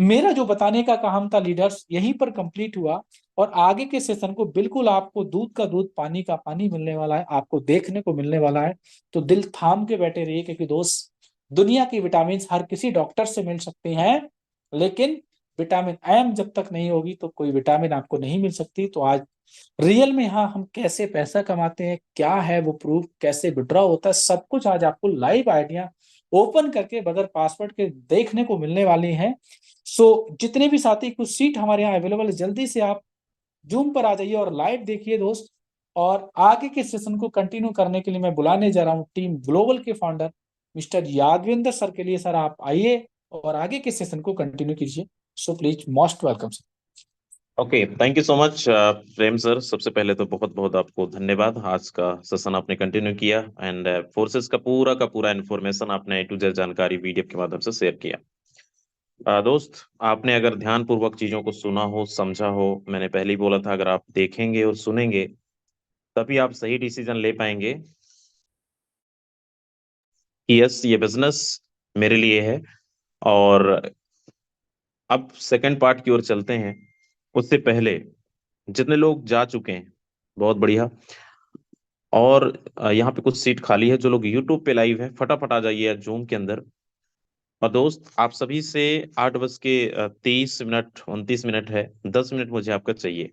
मेरा जो बताने का काम था लीडर्स यहीं पर कंप्लीट हुआ। और आगे के सेशन को बिल्कुल आपको दूध का दूध, पानी का पानी मिलने वाला है, आपको देखने को मिलने वाला है। तो दिल थाम के बैठे रहिए, क्योंकि दोस्त दुनिया की विटामिन हर किसी डॉक्टर से मिल सकते हैं, लेकिन विटामिन एम जब तक नहीं होगी तो कोई विटामिन आपको नहीं मिल सकती। तो आज रियल में यहाँ हम कैसे पैसा कमाते हैं, क्या है वो प्रूफ, कैसे विड्रॉ होता है, सब कुछ आज आपको लाइव आइडिया ओपन करके बगैर पासवर्ड के देखने को मिलने वाली हैं। जितने भी साथी, कुछ सीट हमारे यहाँ अवेलेबल है, जल्दी से आप जूम पर आ जाइए और लाइव देखिए दोस्त। और आगे के सेशन को कंटिन्यू करने के लिए मैं बुलाने जा रहा हूँ टीम ग्लोबल के फाउंडर मिस्टर यादविंदर सर के लिए। सर आप आइए और आगे के सेशन को कंटिन्यू कीजिए। So please, most welcome sir. Okay, thank you so much Prem sir. सबसे पहले तो बहुत बहुत आपको धन्यवाद, आज का सेशन आपने कंटिन्यू किया एंड फोर्सेस का पूरा इन्फॉर्मेशन आपने A to Z जानकारी पीडीएफ के माध्यम से शेयर किया। दोस्त, आपने अगर ध्यान पूर्वक चीजों को सुना हो, समझा हो, मैंने पहले ही बोला था अगर आप देखेंगे और सुनेंगे तभी आप सही डिसीजन ले पाएंगे कि यस ये बिजनेस मेरे लिए है। और अब सेकंड पार्ट की ओर चलते हैं। उससे पहले जितने लोग जा चुके हैं बहुत बढ़िया। और यहाँ पे कुछ सीट खाली है, जो लोग यूट्यूब पे लाइव है फटाफट आ जाइए जूम के अंदर। और दोस्त आप सभी से 8 बज के 30 मिनट 29 मिनट है, 10 मिनट मुझे आपका चाहिए।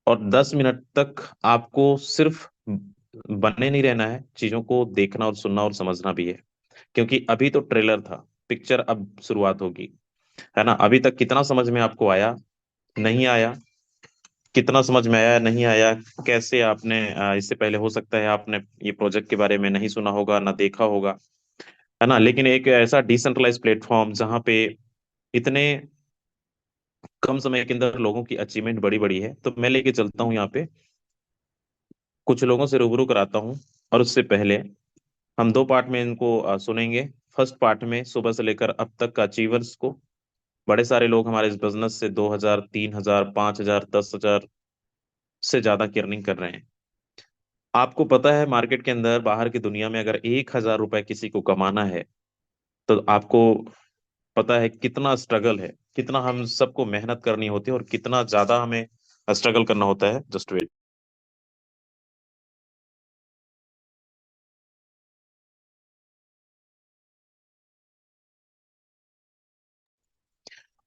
और 10 मिनट तक आपको सिर्फ बने नहीं रहना है, चीजों को देखना और सुनना और समझना भी है। क्योंकि अभी तो ट्रेलर था, पिक्चर अब शुरुआत होगी, है ना। अभी तक कितना समझ में आपको आया, नहीं आया, कितना समझ में आया नहीं आया, कैसे आपने इससे पहले हो सकता है आपने ये प्रोजेक्ट के बारे में नहीं सुना होगा ना देखा होगा, है ना, लेकिन एक ऐसा डिसेंट्रलाइज प्लेटफॉर्म जहाँ पे इतने कम समय के अंदर लोगों की अचीवमेंट बड़ी बड़ी है, तो मैं लेके चलता हूँ यहाँ पे, कुछ लोगों से रूबरू कराता हूँ। और उससे पहले हम दो पार्ट में इनको सुनेंगे। फर्स्ट पार्ट में सुबह से लेकर अब तक का अचीवर्स को, बड़े सारे लोग हमारे इस बिजनेस से 2,000, 3,000, 5,000, 10,000 से ज्यादा की अर्निंग कर रहे हैं। आपको पता है मार्केट के अंदर बाहर की दुनिया में अगर 1,000 रुपए किसी को कमाना है, तो आपको पता है कितना स्ट्रगल है, कितना हम सबको मेहनत करनी होती है और कितना ज्यादा हमें स्ट्रगल करना होता है। Just wait.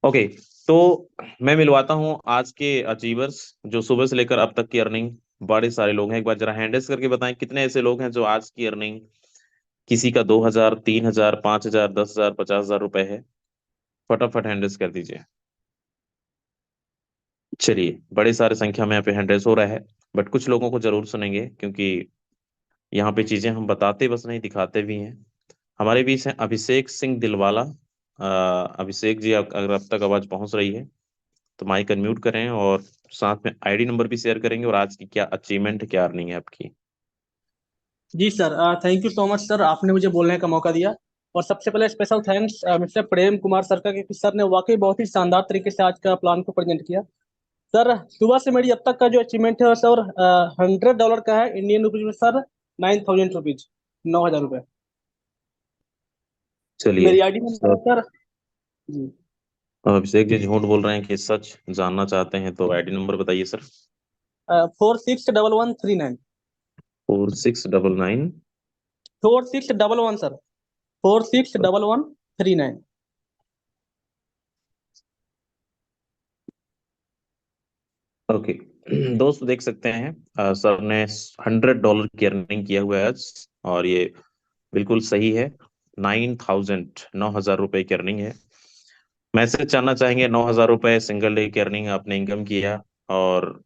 ओके, तो मैं मिलवाता हूँ आज के अचीवर्स जो सुबह से लेकर अब तक की अर्निंग बड़े सारे लोग हैं। एक बार जरा हैंड रेस करके बताएं कितने ऐसे लोग हैं जो आज की अर्निंग किसी का 2,000, 3,000, 5,000, 10,000, 50,000 रुपए है। फटाफट हैंड रेस कर दीजिए। चलिए, बड़े सारे संख्या में यहाँ पे हैंड रेस हो रहा है, बट कुछ लोगों को जरूर सुनेंगे क्योंकि यहाँ पे चीजें हम बताते बस नहीं, दिखाते भी हैं। हमारे बीच हैं अभिषेक सिंह दिलवाला। अभिषेक जी, अगर अब तक आवाज पहुंच रही है तो माइक अनम्यूट करें और साथ में आईडी नंबर भी शेयर करेंगे और आज की क्या अचीवमेंट, क्या अर्निंग है आपकी। जी sir, thank you so much sir, आपने मुझे बोलने का मौका दिया। और सबसे पहले special thanks Mister Prem Kumar sir का, क्योंकि सर ने वाकई बहुत ही शानदार तरीके से आज का प्लान को प्रेजेंट किया। सर, सुबह से मेरी अब तक का जो अचीवमेंट है सर, $100 का है, इंडियन रुपीज में सर 9,000 रुपीज, 9,000 रुपये। चलिए मेरी आईडी नंबर है सर, सर। जी, अभिषेक जी झूठ बोल रहे हैं कि सच जानना चाहते हैं, तो आईडी नंबर बताइए सर। 461139। 4699। 4611 सर, 461139। ओके। दोस्त देख सकते हैं, सर ने $100 की अर्निंग किया हुआ है आज, और ये बिल्कुल सही है। 9,000, 9,000 रुपए की अर्निंग है। मैसेज जानना चाहेंगे, 9,000 रुपए सिंगल डे की अर्निंग आपने इनकम किया, और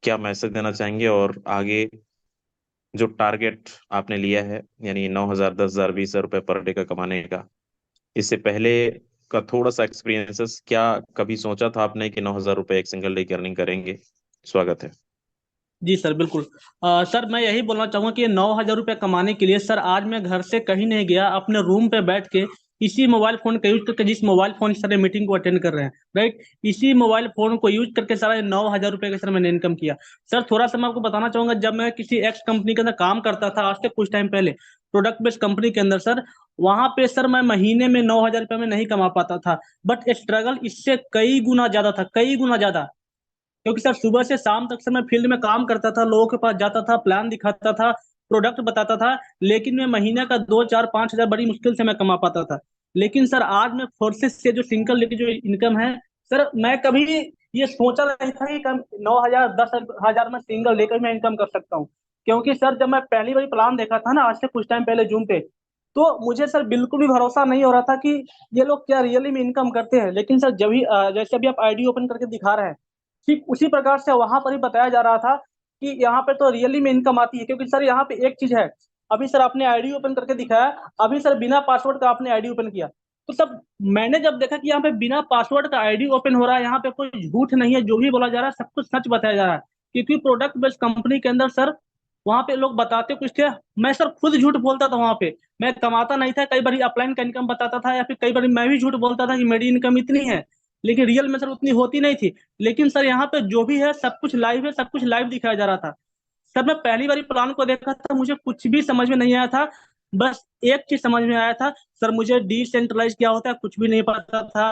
क्या मैसेज देना चाहेंगे, और आगे जो टारगेट आपने लिया है यानी 9,000, 10,000, 20,000 रुपए पर डे का कमाने का, इससे पहले का थोड़ा सा एक्सपीरियंसेस, क्या कभी सोचा था आपने कि 9,000 रुपए एक सिंगल डे की अर्निंग करेंगे? स्वागत है। जी सर, बिल्कुल। सर, मैं यही बोलना चाहूंगा कि 9,000 रुपये कमाने के लिए सर आज मैं घर से कहीं नहीं गया, अपने रूम पे बैठ के इसी मोबाइल फोन का यूज करके, जिस मोबाइल फोन से सर मीटिंग को अटेंड कर रहे हैं, राइट, इसी मोबाइल फोन को यूज करके सर 9,000 रुपये का सर मैंने इनकम किया। सर, थोड़ा सा मैं आपको बताना चाहूंगा, जब मैं किसी एक्स कंपनी के अंदर काम करता था आज से कुछ टाइम पहले, प्रोडक्ट बेस्ड कंपनी के अंदर सर, वहां पे सर मैं महीने में 9,000 रुपये में नहीं कमा पाता था। बट स्ट्रगल इससे कई गुना ज्यादा था, कई गुना ज्यादा। क्योंकि सर सुबह से शाम तक सर मैं फील्ड में काम करता था, लोगों के पास जाता था, प्लान दिखाता था, प्रोडक्ट बताता था, लेकिन मैं महीने का 2, 4, 5 हजार बड़ी मुश्किल से मैं कमा पाता था। लेकिन सर आज मैं फोर्सेस से जो सिंगल लेके जो इनकम है सर, मैं कभी ये सोचा नहीं था कि कम 9,000, 10,000 में सिंगल लेकर मैं इनकम कर सकता हूँ। क्योंकि सर जब मैं पहली बार प्लान देखा था ना, आज से कुछ टाइम पहले जूम पे, तो मुझे सर बिल्कुल भी भरोसा नहीं हो रहा था कि ये लोग क्या रियली में इनकम करते हैं। लेकिन सर जब भी जैसे अभी आप आईडी ओपन करके दिखा रहे हैं, ठीक उसी प्रकार से वहां पर ही बताया जा रहा था कि यहाँ पे तो रियली में इनकम आती है। क्योंकि सर यहाँ पे एक चीज है, अभी सर आपने आईडी ओपन करके दिखाया, अभी सर बिना पासवर्ड का आपने आईडी ओपन किया, तो सब मैंने जब देखा कि यहाँ पे बिना पासवर्ड का आईडी ओपन हो रहा है, यहाँ पे कोई झूठ नहीं है, जो भी बोला जा रहा है सब कुछ सच बताया जा रहा है। क्योंकि प्रोडक्ट बेस्ड कंपनी के अंदर सर, वहां पे लोग बताते कुछ थे, मैं सर खुद झूठ बोलता था वहां पे, मैं कमाता नहीं था, कई बार अपलाइन का इनकम बताता था, या फिर कई बार मैं भी झूठ बोलता था कि मेरी इनकम इतनी है, लेकिन रियल में सर उतनी होती नहीं थी। लेकिन सर यहाँ पे जो भी है सब कुछ लाइव है, सब कुछ लाइव दिखाया जा रहा था। सर मैं पहली बार प्लान को देखा था, मुझे कुछ भी समझ में नहीं आया था। बस एक चीज समझ में आया था सर, मुझे डिसेंट्रलाइज क्या होता है कुछ भी नहीं पता था,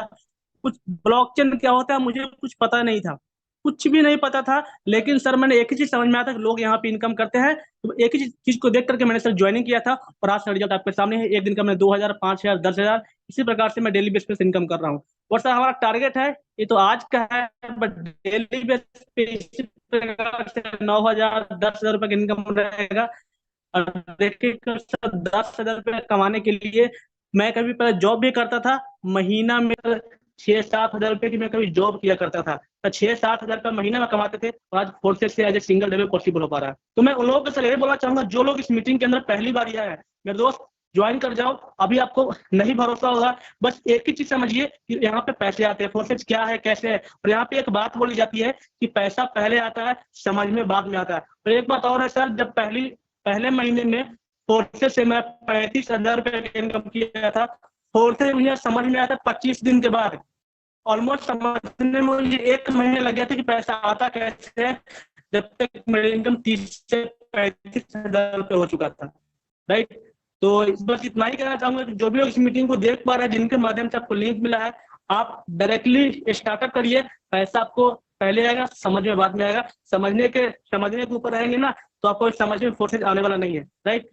कुछ ब्लॉकचेन क्या होता है मुझे कुछ पता नहीं था, कुछ भी नहीं पता था। लेकिन सर मैंने एक ही चीज समझ में आया था कि लोग यहाँ पे इनकम करते हैं, तो एक ही चीज को देख करके मैंने सर ज्वाइनिंग किया था। और आज सर रिजल्ट आपके सामने है, एक दिन का मैंने 2,000, 5,000, 10,000, इसी प्रकार से मैं डेली बेस पे इनकम कर रहा हूँ। और सर हमारा टारगेट है, ये तो आज का है, बट डेली बेस पे इसी प्रकार से 9,000, 10,000 रुपए का इनकम रहेगा। और देखिए सर, 10,000 रुपये कमाने के लिए मैं कभी पहले जॉब भी करता था, महीना में 6-7 हजार रुपए की मैं कभी जॉब किया करता था, तो 6-7 हजार का महीना में कमाते थे, और आज फोर्सेस से एज ए सिंगल डे में पॉसिबल हो पा रहा है। तो मैं उन लोगों को सर यही बोलना चाहूंगा, जो लोग इस मीटिंग के अंदर पहली बार आए हैं, मेरे दोस्त ज्वाइन कर जाओ। अभी आपको नहीं भरोसा होगा, बस एक ही चीज समझिए कि यहाँ पे पैसे आते हैं, फोर्सेज क्या है कैसे है। और यहाँ पे एक बात बोली जाती है कि पैसा पहले आता है, समझ में बाद में आता है। और एक बात और है सर, जब पहले महीने में फोर्सेज से मैं 35,000 रुपए का इनकम किया था, फोर्सेज मुझे समझ में आया था 25 दिन के बाद। ऑलमोस्ट समझने में मुझे 1 महीने लग गया था कि पैसा आता कैसे है, जब तक मेरी इनकम 30 से 35,000 रुपए हो चुका था। राइट, तो बस इतना ही कहना चाहूंगा कि जो भी लोग इस मीटिंग को देख पा रहे हैं, जिनके माध्यम से आपको लिंक मिला है, आप डायरेक्टली स्टार्टअप करिए। पैसा आपको पहले आएगा, समझ में बाद में आएगा। समझने के ऊपर रहेंगे ना, तो आपको समझ में फोर्सेज आने वाला नहीं है। राइट,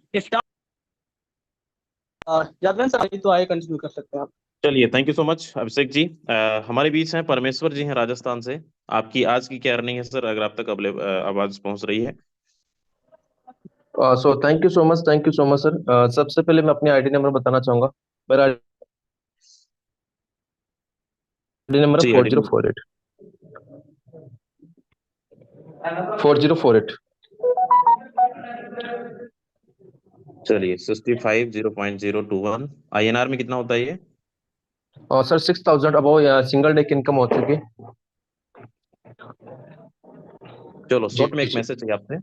यादव सर तो आगे कंटिन्यू कर सकते हैं आप। चलिए, thank you so much Abhishek ji. हमारे बीच हैं परमेश्वर जी हैं राजस्थान से। आपकी आज की क्या अर्निंग है सर, अगर आप तक आवाज पहुंच रही है? So thank you so much sir. सबसे पहले मैं अपनी आईडी नंबर बताना चाहूंगा। मेरा आईडी नंबर है जी, 4048 4048। चलिए 65 0.021 INR में कितना होता है ये? सर 6,000 अबव सिंगल डे की इनकम हो चुकी है। चलो, जी शॉर्ट में एक जी मैसेज चाहिए आपसे।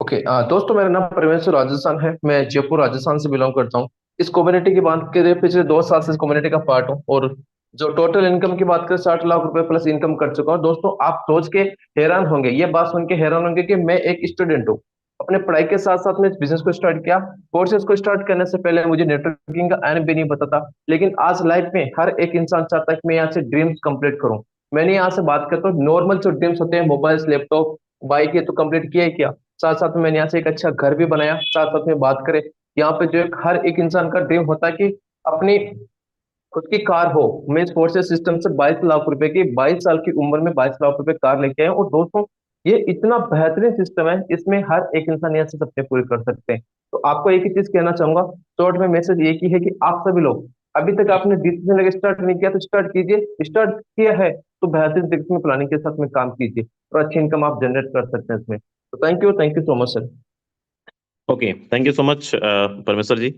ओके। दोस्तों, मेरा नाम परमेश्वर राजस्थान है। मैं जयपुर राजस्थान से बिलोंग करता हूँ। इस कम्युनिटी की बात करें, पिछले 2 साल से इस कम्युनिटी का पार्ट हूँ, और जो टोटल इनकम की बात करें 60 लाख रुपए प्लस इनकम कर चुका हूँ। दोस्तों, आप सोच के हैरान होंगे, ये बात सुन के हैरान होंगे कि मैं एक स्टूडेंट हूँ। अपने पढ़ाई के साथ साथ में बिजनेस को स्टार्ट किया। कोर्सेज को स्टार्ट करने से पहले मुझे नेटवर्किंग का एन भी नहीं पता था, लेकिन आज लाइफ में हर एक इंसान चाहता है कि मैं यहाँ से ड्रीम्स कंप्लीट करूँ। मैंने यहाँ से बात करता हूँ, नॉर्मल जो ड्रीम्स होते हैं, मोबाइल, लैपटॉप, बाइक, ये तो कंप्लीट किया ही किया, साथ साथ में मैंने यहाँ से एक अच्छा घर भी बनाया। साथ साथ में बात करें, यहाँ पे जो हर एक इंसान का ड्रीम होता है कि अपनी खुद की कार हो। मैं इस फोर्सेस सिस्टम से 22 लाख रुपए की, 22 साल की उम्र में 22 लाख रुपए कार लेके आए। और दोस्तों, ये इतना बेहतरीन सिस्टम है, इसमें हर एक इंसान यहाँ से सपने पूरे कर सकते हैं। तो आपको एक ही चीज कहना चाहूंगा, शॉर्ट में मैसेज एक ही है कि आप सभी लोग, अभी तक आपने डिसीजन लेकर स्टार्ट नहीं किया तो स्टार्ट कीजिए। स्टार्ट किया है तो बेहतरीन तरीके में प्लानिंग के साथ में काम कीजिए, और अच्छी इनकम आप जनरेट कर सकते हैं इसमें। तो thank you so much sir. Okay, thank you so much परमेश्वर जी।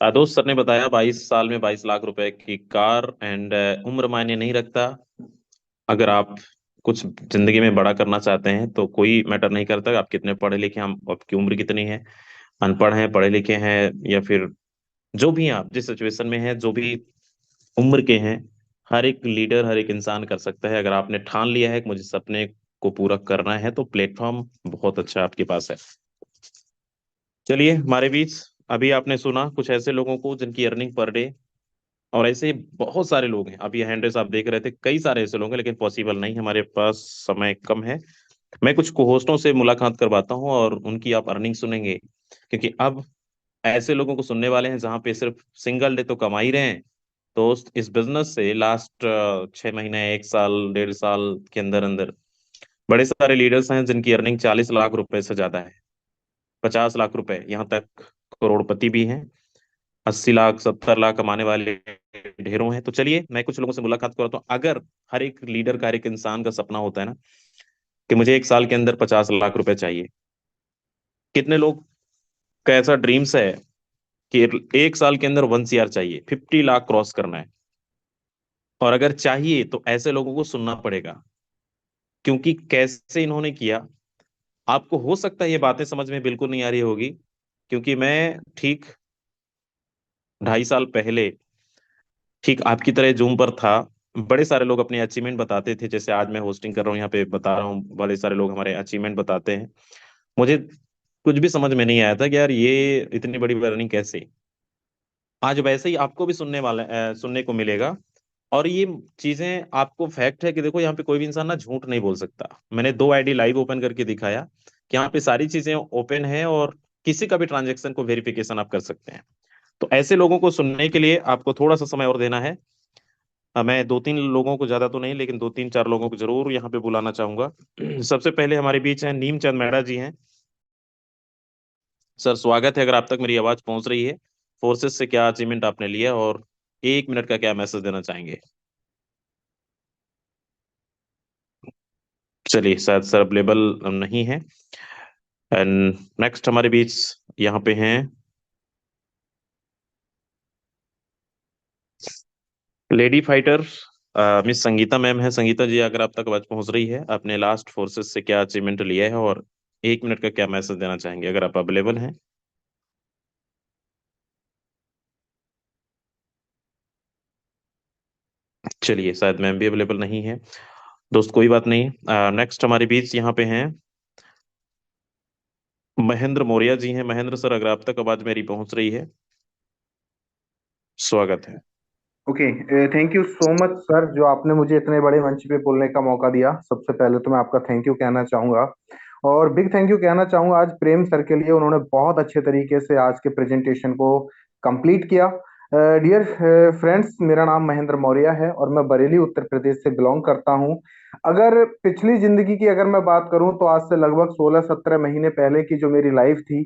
दोस्त, सर ने बताया 22 साल में 22 लाख रुपए की कार, एंड उम्र मायने नहीं रखता। अगर आप कुछ जिंदगी में बड़ा करना चाहते हैं तो कोई मैटर नहीं करता आप कितने पढ़े लिखे हैं, आपकी उम्र कितनी है, अनपढ़ हैं, पढ़े लिखे हैं, या फिर जो भी आप जिस सिचुएशन में हैं, जो भी उम्र के हैं, हर एक लीडर, हर एक इंसान कर सकता है। अगर आपने ठान लिया है कि मुझे सपने को पूरा करना है, तो प्लेटफॉर्म बहुत अच्छा आपके पास है। चलिए, हमारे बीच अभी आपने सुना कुछ ऐसे लोगों को जिनकी अर्निंग पर डे, और ऐसे बहुत सारे लोग हैं। अभी हैंड रेस आप देख रहे थे, कई सारे ऐसे लोग हैं, लेकिन पॉसिबल नहीं, हमारे पास समय कम है। मैं कुछ को होस्टों से मुलाकात करवाता हूँ और उनकी आप अर्निंग सुनेंगे, क्योंकि अब ऐसे लोगों को सुनने वाले हैं जहां पे सिर्फ सिंगल डे तो कमा ही रहे हैं। दोस्त, इस बिजनेस से लास्ट 6 महीने, 1 साल, 1.5 साल के अंदर अंदर बड़े सारे लीडर्स हैं जिनकी अर्निंग 40 लाख रुपए से ज्यादा है, 50 लाख रुपए, यहाँ तक करोड़पति भी हैं। 80 लाख, 70 लाख कमाने वाले ढेरों हैं। तो चलिए, मैं कुछ लोगों से मुलाकात करता हूँ। अगर हर एक लीडर का, हर एक इंसान का सपना होता है ना कि मुझे 1 साल के अंदर 50 लाख रुपए चाहिए, कितने लोग का ऐसा ड्रीम्स है कि 1 साल के अंदर 1 CR चाहिए, 50 लाख क्रॉस करना है? और अगर चाहिए तो ऐसे लोगों को सुनना पड़ेगा, क्योंकि कैसे इन्होंने किया। आपको हो सकता है ये बातें समझ में बिल्कुल नहीं आ रही होगी, क्योंकि मैं ठीक 2.5 साल पहले ठीक आपकी तरह जूम पर था। बड़े सारे लोग अपने अचीवमेंट बताते थे, जैसे आज मैं होस्टिंग कर रहा हूँ यहाँ पे बता रहा हूँ, बड़े सारे लोग हमारे अचीवमेंट बताते हैं। मुझे कुछ भी समझ में नहीं आया था कि यार ये इतनी बड़ी अर्निंग कैसे। आज वैसे ही आपको भी सुनने को मिलेगा। और ये चीजें आपको फैक्ट है कि देखो, यहाँ पे कोई भी इंसान ना झूठ नहीं बोल सकता। मैंने 2 ID लाइव ओपन करके दिखाया कि यहाँ पे सारी चीजें ओपन है, और किसी का भी ट्रांजेक्शन को वेरिफिकेशन आप कर सकते हैं। तो ऐसे लोगों को सुनने के लिए आपको थोड़ा सा समय और देना है। मैं 2-3 लोगों को, ज्यादा तो नहीं, लेकिन 2-3-4 लोगों को जरूर यहाँ पे बुलाना चाहूंगा। सबसे पहले हमारे बीच हैं नीमचंद मेहरा जी हैं। सर, स्वागत है। अगर आप तक मेरी आवाज पहुंच रही है, फोर्सेस से क्या अचीवमेंट आपने लिया और 1 मिनट का क्या मैसेज देना चाहेंगे? चलिए, शायद सर अवेलेबल नहीं है। एंड नेक्स्ट हमारे बीच यहाँ पे हैं lady fighter miss Sangeeta ma'am है। संगीता जी, अगर आप तक आवाज पहुंच रही है, आपने लास्ट फोर्सेस से क्या अचीवमेंट लिया है और 1 मिनट का क्या मैसेज देना चाहेंगे, अगर आप अवेलेबल हैं? चलिए, शायद मैम भी अवेलेबल नहीं है। दोस्त कोई बात नहीं। नेक्स्ट हमारे बीच यहाँ पे हैं महेंद्र मौर्य जी हैं। महेंद्र सर, अगर आप तक आवाज मेरी पहुंच रही है, स्वागत है। Okay, thank you so much sir, जो आपने मुझे इतने बड़े मंच पे बोलने का मौका दिया। सबसे पहले तो मैं आपका थैंक यू कहना चाहूंगा, और बिग थैंक यू कहना चाहूंगा आज प्रेम सर के लिए। उन्होंने बहुत अच्छे तरीके से आज के प्रेजेंटेशन को कंप्लीट किया। डियर फ्रेंड्स, मेरा नाम महेंद्र मौर्य है और मैं बरेली उत्तर प्रदेश से बिलोंग करता हूं। अगर पिछली जिंदगी की अगर मैं बात करूं तो आज से लगभग 16-17 महीने पहले की जो मेरी लाइफ थी,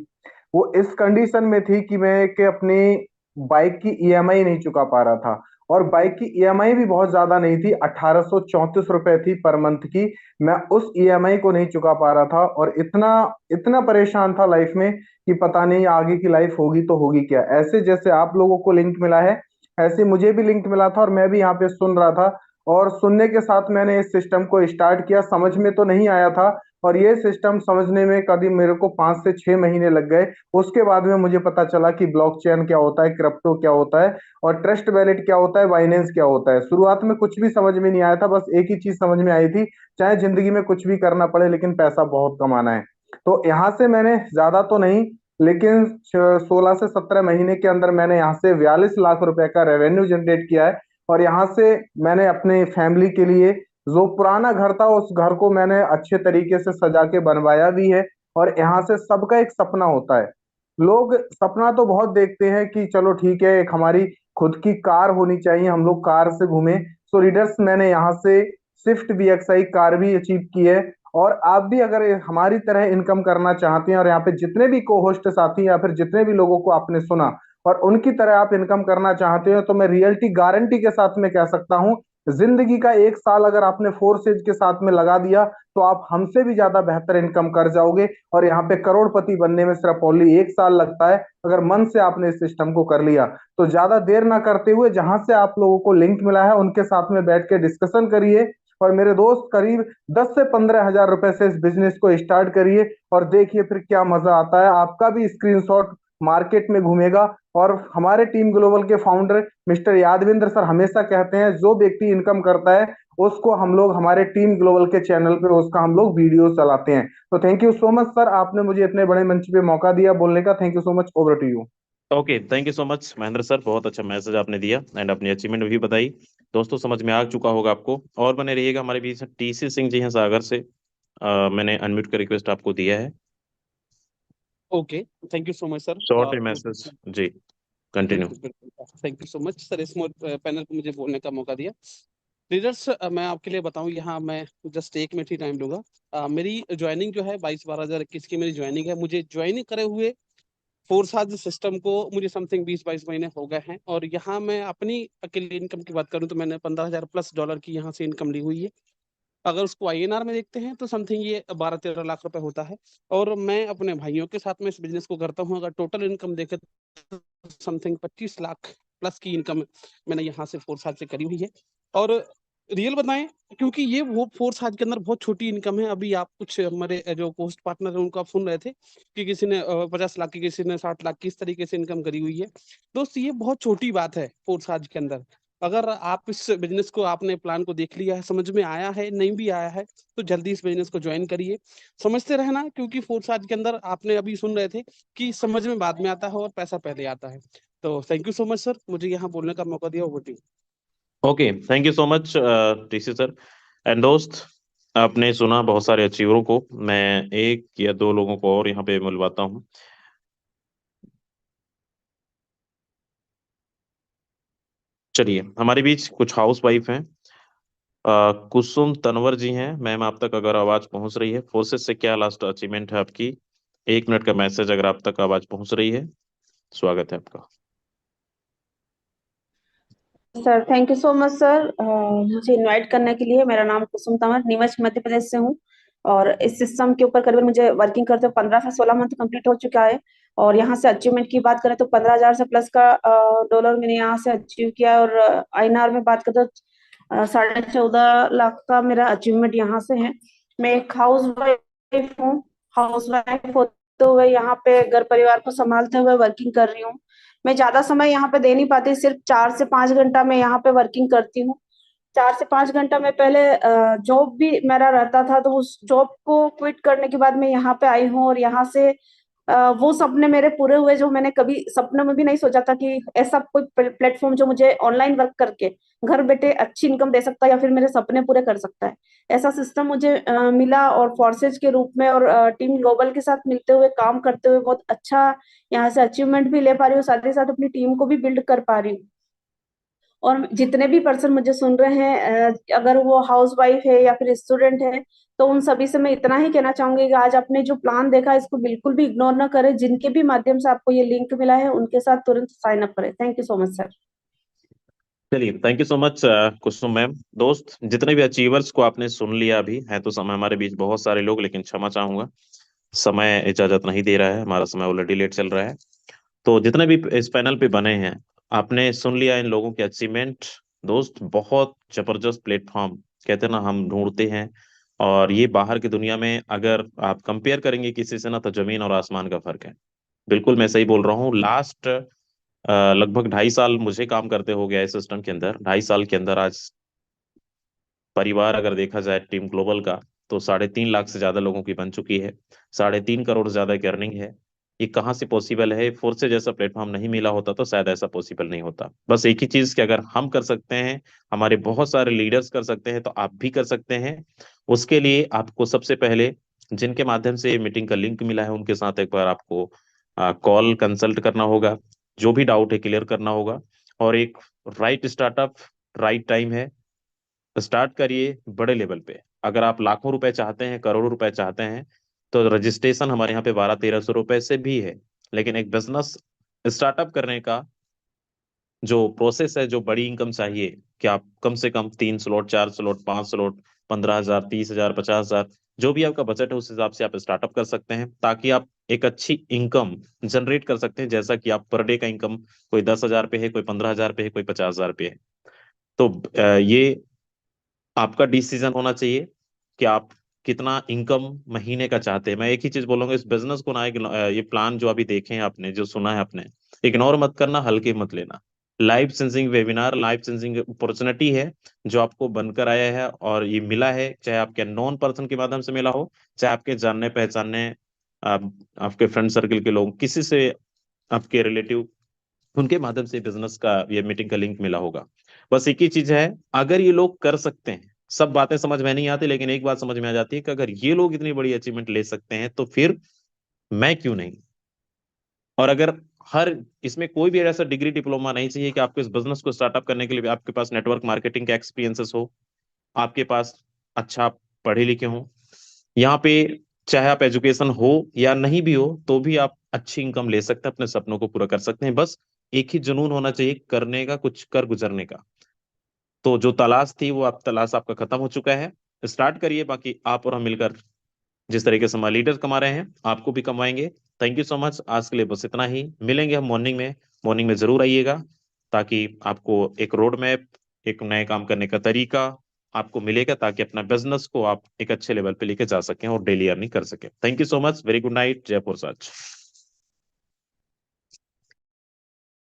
वो इस कंडीशन में थी कि मैं कि अपनी बाइक की ईएमआई नहीं चुका पा रहा था। और बाइक की ईएमआई भी बहुत ज्यादा नहीं थी, 1834 रुपए थी पर मंथ की। मैं उस ईएमआई को नहीं चुका पा रहा था और इतना इतना परेशान था लाइफ में कि पता नहीं आगे की लाइफ होगी तो होगी क्या। ऐसे जैसे आप लोगों को लिंक मिला है, ऐसे मुझे भी लिंक मिला था और मैं भी यहाँ पे सुन रहा था। और सुनने के साथ मैंने इस सिस्टम को स्टार्ट किया। समझ में तो नहीं आया था, और ये सिस्टम समझने में करीब मेरे को 5 से 6 महीने लग गए। उसके बाद में मुझे पता चला कि ब्लॉकचेन क्या होता है, क्रिप्टो क्या होता है, और ट्रस्ट वैलेट क्या होता है, बाइनेंस क्या होता है। शुरुआत में कुछ भी समझ में नहीं आया था, बस एक ही चीज समझ में आई थी, चाहे जिंदगी में कुछ भी करना पड़े लेकिन पैसा बहुत कमाना है। तो यहाँ से मैंने ज्यादा तो नहीं, लेकिन 16 से 17 महीने के अंदर मैंने यहाँ से 42 लाख रुपए का रेवेन्यू जनरेट किया है। और यहाँ से मैंने अपने फैमिली के लिए जो पुराना घर था उस घर को मैंने अच्छे तरीके से सजा के बनवाया भी है। और यहाँ से सबका एक सपना होता है, लोग सपना तो बहुत देखते हैं कि चलो ठीक है, एक हमारी खुद की कार होनी चाहिए, हम लोग कार से घूमें। सो रीडर्स, मैंने यहाँ से स्विफ्ट बीएक्सआई कार भी अचीव की है। और आप भी अगर हमारी तरह इनकम करना चाहते हैं, और यहाँ पे जितने भी को होस्ट साथी या फिर जितने भी लोगों को आपने सुना और उनकी तरह आप इनकम करना चाहते हो, तो मैं रियलिटी गारंटी के साथ में कह सकता हूँ, जिंदगी का 1 साल अगर आपने फोर्सेज के साथ में लगा दिया तो आप हमसे भी ज्यादा बेहतर इनकम कर जाओगे। और यहाँ पे करोड़पति बनने में सिर्फ ओनली 1 साल लगता है, अगर मन से आपने इस सिस्टम को कर लिया। तो ज्यादा देर ना करते हुए, जहां से आप लोगों को लिंक मिला है उनके साथ में बैठ के डिस्कशन करिए। और मेरे दोस्त, करीब 10 से 15 हजार रुपए से इस बिजनेस को स्टार्ट करिए और देखिए फिर क्या मजा आता है। आपका भी स्क्रीनशॉट मार्केट में घूमेगा। और हमारे टीम ग्लोबल के फाउंडर मिस्टर यादविंद्र सर हमेशा कहते हैं, जो व्यक्ति इनकम करता है उसको हम लोग हमारे टीम ग्लोबल के चैनल पे उसका हम लोग वीडियो चलाते हैं। तो thank you so much sir, आपने मुझे इतने बड़े मंच पे मौका दिया बोलने का। Thank you so much, over to you. Okay, thank you so much Mahendra sir, बहुत अच्छा मैसेज आपने दिया एंड अपनी अचीवमेंट भी बताई। दोस्तों, समझ में आ चुका होगा आपको, और बने रहिएगा हमारे बीच। टीसी सिंह जी हैं सागर से। मैंने अनम्यूट का रिक्वेस्ट आपको दिया है। Okay, thank you so much sir. Short message जी, continue. Thank you so much sir, इस पैनल पे मुझे बोलने का मौका दिया। लीडर्स, मैं आपके लिए बताऊं, यहाँ मैं जस्ट 1 मिनट ही टाइम लूंगा। मेरी ज्वाइनिंग जो है 22/12/2021 की मेरी ज्वाइनिंग है। मुझे ज्वाइनिंग करे हुए फोर्साज सिस्टम को मुझे समथिंग 20-22 महीने हो गए हैं। और यहाँ मैं अपनी अकेली इनकम की बात करूँ तो मैंने $15,000+ की यहाँ से इनकम ली हुई है। अगर उसको आईएनआर में देखते हैं तो समथिंग ये 12-13 लाख रुपए होता है। और मैं अपने भाइयों के साथ में इस बिजनेस को करता हूँ। अगर टोटल इनकम देखें तो समथिंग 25 लाख+ की इनकम मैंने यहाँ से फोर्स हाथ से करी हुई है। और रियल बताएं, क्योंकि ये वो फोर्स हाथ के अंदर बहुत छोटी इनकम है। अभी आप कुछ हमारे जो पोस्ट पार्टनर है उनको आप सुन रहे थे कि किसी ने 50 लाख की, किसी ने 60 लाख की, इस तरीके से इनकम करी हुई है। दोस्त, ये बहुत छोटी बात है फोर्स हाथ के अंदर। अगर आप इस बिजनेस को, आपने प्लान को देख लिया है, समझ में आया है, नहीं भी आया है, तो जल्दी इस बिजनेस को ज्वाइन करिए। समझते रहना, क्योंकि फोर्स आज के अंदर आपने अभी सुन रहे थे कि समझ में बाद में आता है और पैसा पहले आता है। तो thank you so much sir, मुझे यहाँ बोलने का मौका दिया। Over to you. Okay, thank you so much TC sir. And दोस्त, आपने सुना बहुत सारे अचीवरों को। मैं एक या दो लोगों को और यहाँ पे मिलवाता हूँ। चलिए, हमारे बीच कुछ हाउस वाइफ हैं। कुसुम तनवर जी हैं। मैम, आप तक अगर आवाज पहुंच रही है, फोर्सेस से क्या लास्ट अचीवमेंट है आपकी? 1 मिनट का मैसेज अगर आप तक आवाज पहुंच रही है, स्वागत है आपका। Sir thank you so much sir, मुझे इनवाइट करने के लिए। मेरा नाम कुसुम तंवर, नीमच मध्य प्रदेश से हूँ। और इस सिस्टम के ऊपर करीबन मुझे वर्किंग करते हुए 15 से 16 मंथ कंप्लीट हो चुका है। और यहाँ से अचीवमेंट की बात करें तो 15,000 से प्लस का डॉलर मैंने यहाँ से अचीव किया। और INR में बात करें तो 14.5 लाख का मेरा अचीवमेंट यहाँ से है। मैं एक हाउस वाइफ हूँ। हाउस वाइफ होते हुए यहाँ पे घर परिवार को संभालते हुए वर्किंग कर रही हूँ। मैं ज्यादा समय यहाँ पे दे नहीं पाती, सिर्फ 4 से 5 घंटा मैं यहाँ पे वर्किंग करती हूँ। 4 से 5 घंटा में पहले जॉब भी मेरा रहता था, तो उस जॉब को क्विट करने के बाद मैं यहाँ पे आई हूँ। और यहाँ से वो सपने मेरे पूरे हुए जो मैंने कभी सपने में भी नहीं सोचा था कि ऐसा कोई प्लेटफॉर्म जो मुझे ऑनलाइन वर्क करके घर बैठे अच्छी इनकम दे सकता है या फिर मेरे सपने पूरे कर सकता है। ऐसा सिस्टम मुझे मिला। और फोर्सेज के रूप में और टीम ग्लोबल के साथ मिलते हुए काम करते हुए बहुत अच्छा यहाँ से अचीवमेंट भी ले पा रही हूँ, साथ ही साथ अपनी टीम को भी बिल्ड कर पा रही हूँ। और जितने भी पर्सन मुझे सुन रहे हैं, अगर वो हाउस वाइफ है या फिर स्टूडेंट है, तो उन सभी से मैं इतना ही कहना चाहूंगी कि आज आपने जो प्लान देखा इसको बिल्कुल भी इग्नोर ना करें। जिनके भी माध्यम से आपको ये लिंक मिला है उनके साथ तुरंत साइन अप करें। Thank you so much sir. चलिए, thank you so much Kusum ma'am. दोस्त, जितने भी अचीवर्स को आपने सुन लिया, अभी है तो समय हमारे बीच बहुत सारे लोग, लेकिन क्षमा चाहूंगा, समय इजाजत नहीं दे रहा है, हमारा समय ऑलरेडी लेट चल रहा है। तो जितने भी इस पैनल पे बने हैं, आपने सुन लिया इन लोगों के अचीवमेंट। दोस्त, बहुत जबरदस्त प्लेटफॉर्म कहते हैं ना हम ढूंढते हैं। और ये बाहर की दुनिया में अगर आप कंपेयर करेंगे किसी से ना, तो जमीन और आसमान का फर्क है। बिल्कुल मैं सही बोल रहा हूँ। लास्ट लगभग 2.5 साल मुझे काम करते हो गया इस सिस्टम के अंदर। 2.5 साल के अंदर आज परिवार अगर देखा जाए टीम ग्लोबल का, तो 3.5 लाख से ज्यादा लोगों की बन चुकी है। 3.5 करोड़ से ज्यादा की अर्निंग है। ये कहाँ से पॉसिबल है? फोर्स जैसा प्लेटफॉर्म नहीं मिला होता तो शायद ऐसा पॉसिबल नहीं होता। बस एक ही चीज कि अगर हम कर सकते हैं, हमारे बहुत सारे लीडर्स कर सकते हैं, तो आप भी कर सकते हैं। उसके लिए आपको सबसे पहले जिनके माध्यम से मीटिंग का लिंक मिला है उनके साथ एक बार आपको कॉल कंसल्ट करना होगा। जो भी डाउट है क्लियर करना होगा। और एक राइट स्टार्टअप, राइट टाइम है। स्टार्ट करिए बड़े लेवल पे। अगर आप लाखों रुपए चाहते हैं, करोड़ों रुपए चाहते हैं, तो रजिस्ट्रेशन हमारे यहाँ पे 1200-1300 रुपए से भी है। लेकिन एक बिजनेस स्टार्टअप करने का जो प्रोसेस है, जो बड़ी इनकम चाहिए, कि आप कम से कम 3 स्लॉट, 4 स्लॉट, 5 स्लॉट, 15,000, 30,000, 50,000, जो भी आपका बजट है उस हिसाब से आप स्टार्टअप कर सकते हैं, ताकि आप एक अच्छी इनकम जनरेट कर सकते हैं। जैसा कि आप पर डे का इनकम कोई 10,000 पे है, कोई 15,000 पे है, कोई 50,000 पे है। तो ये आपका डिसीजन होना चाहिए कि आप कितना इनकम महीने का चाहते हैं। मैं एक ही चीज बोलूंगा, इस बिजनेस को ना ये प्लान जो अभी देखे हैं आपने, जो सुना है आपने, इग्नोर मत करना, हल्के मत लेना। Life changing webinar, life changing opportunity है जो आपको बनकर आया है और ये मिला है। चाहे आपके नॉन पर्सन के माध्यम से मिला हो, चाहे आपके जानने पहचानने, आपके फ्रेंड सर्कल के लोग, किसी से, आपके रिलेटिव, उनके माध्यम से बिजनेस का, ये मीटिंग का लिंक मिला होगा। बस एक ही चीज है, अगर ये लोग कर सकते हैं, सब बातें समझ में नहीं आती, लेकिन एक बात समझ में आ जाती है कि अगर ये लोग इतनी बड़ी अचीवमेंट ले सकते हैं, तो फिर मैं क्यों नहीं। और अगर हर इसमें कोई भी ऐसा डिग्री डिप्लोमा नहीं चाहिए कि आपको इस बिजनेस को स्टार्टअप करने के लिए आपके पास नेटवर्क मार्केटिंग का एक्सपीरियंसेस हो, आपके पास अच्छा पढ़े लिखे हो। यहाँ पे चाहे आप एजुकेशन हो या नहीं भी हो, तो भी आप अच्छी इनकम ले सकते हैं, अपने सपनों को पूरा कर सकते हैं। बस एक ही जुनून होना चाहिए करने का, कुछ कर गुजरने का। तो जो तलाश थी वो, आप तलाश आपका खत्म हो चुका है। स्टार्ट करिए। बाकी आप और हम मिलकर जिस तरीके से हमारे लीडर कमा रहे हैं, आपको भी कमाएंगे। Thank you so much. आज के लिए बस इतना ही। मिलेंगे हम मॉर्निंग में। मॉर्निंग में जरूर आइएगा, ताकि आपको एक रोड मैप, एक नए काम करने का तरीका आपको मिलेगा, ताकि अपना बिजनेस को आप एक अच्छे लेवल पे लेके जा सकें और डेली अर्निंग कर सकें। Thank you so much. Very good night. Jaipur such.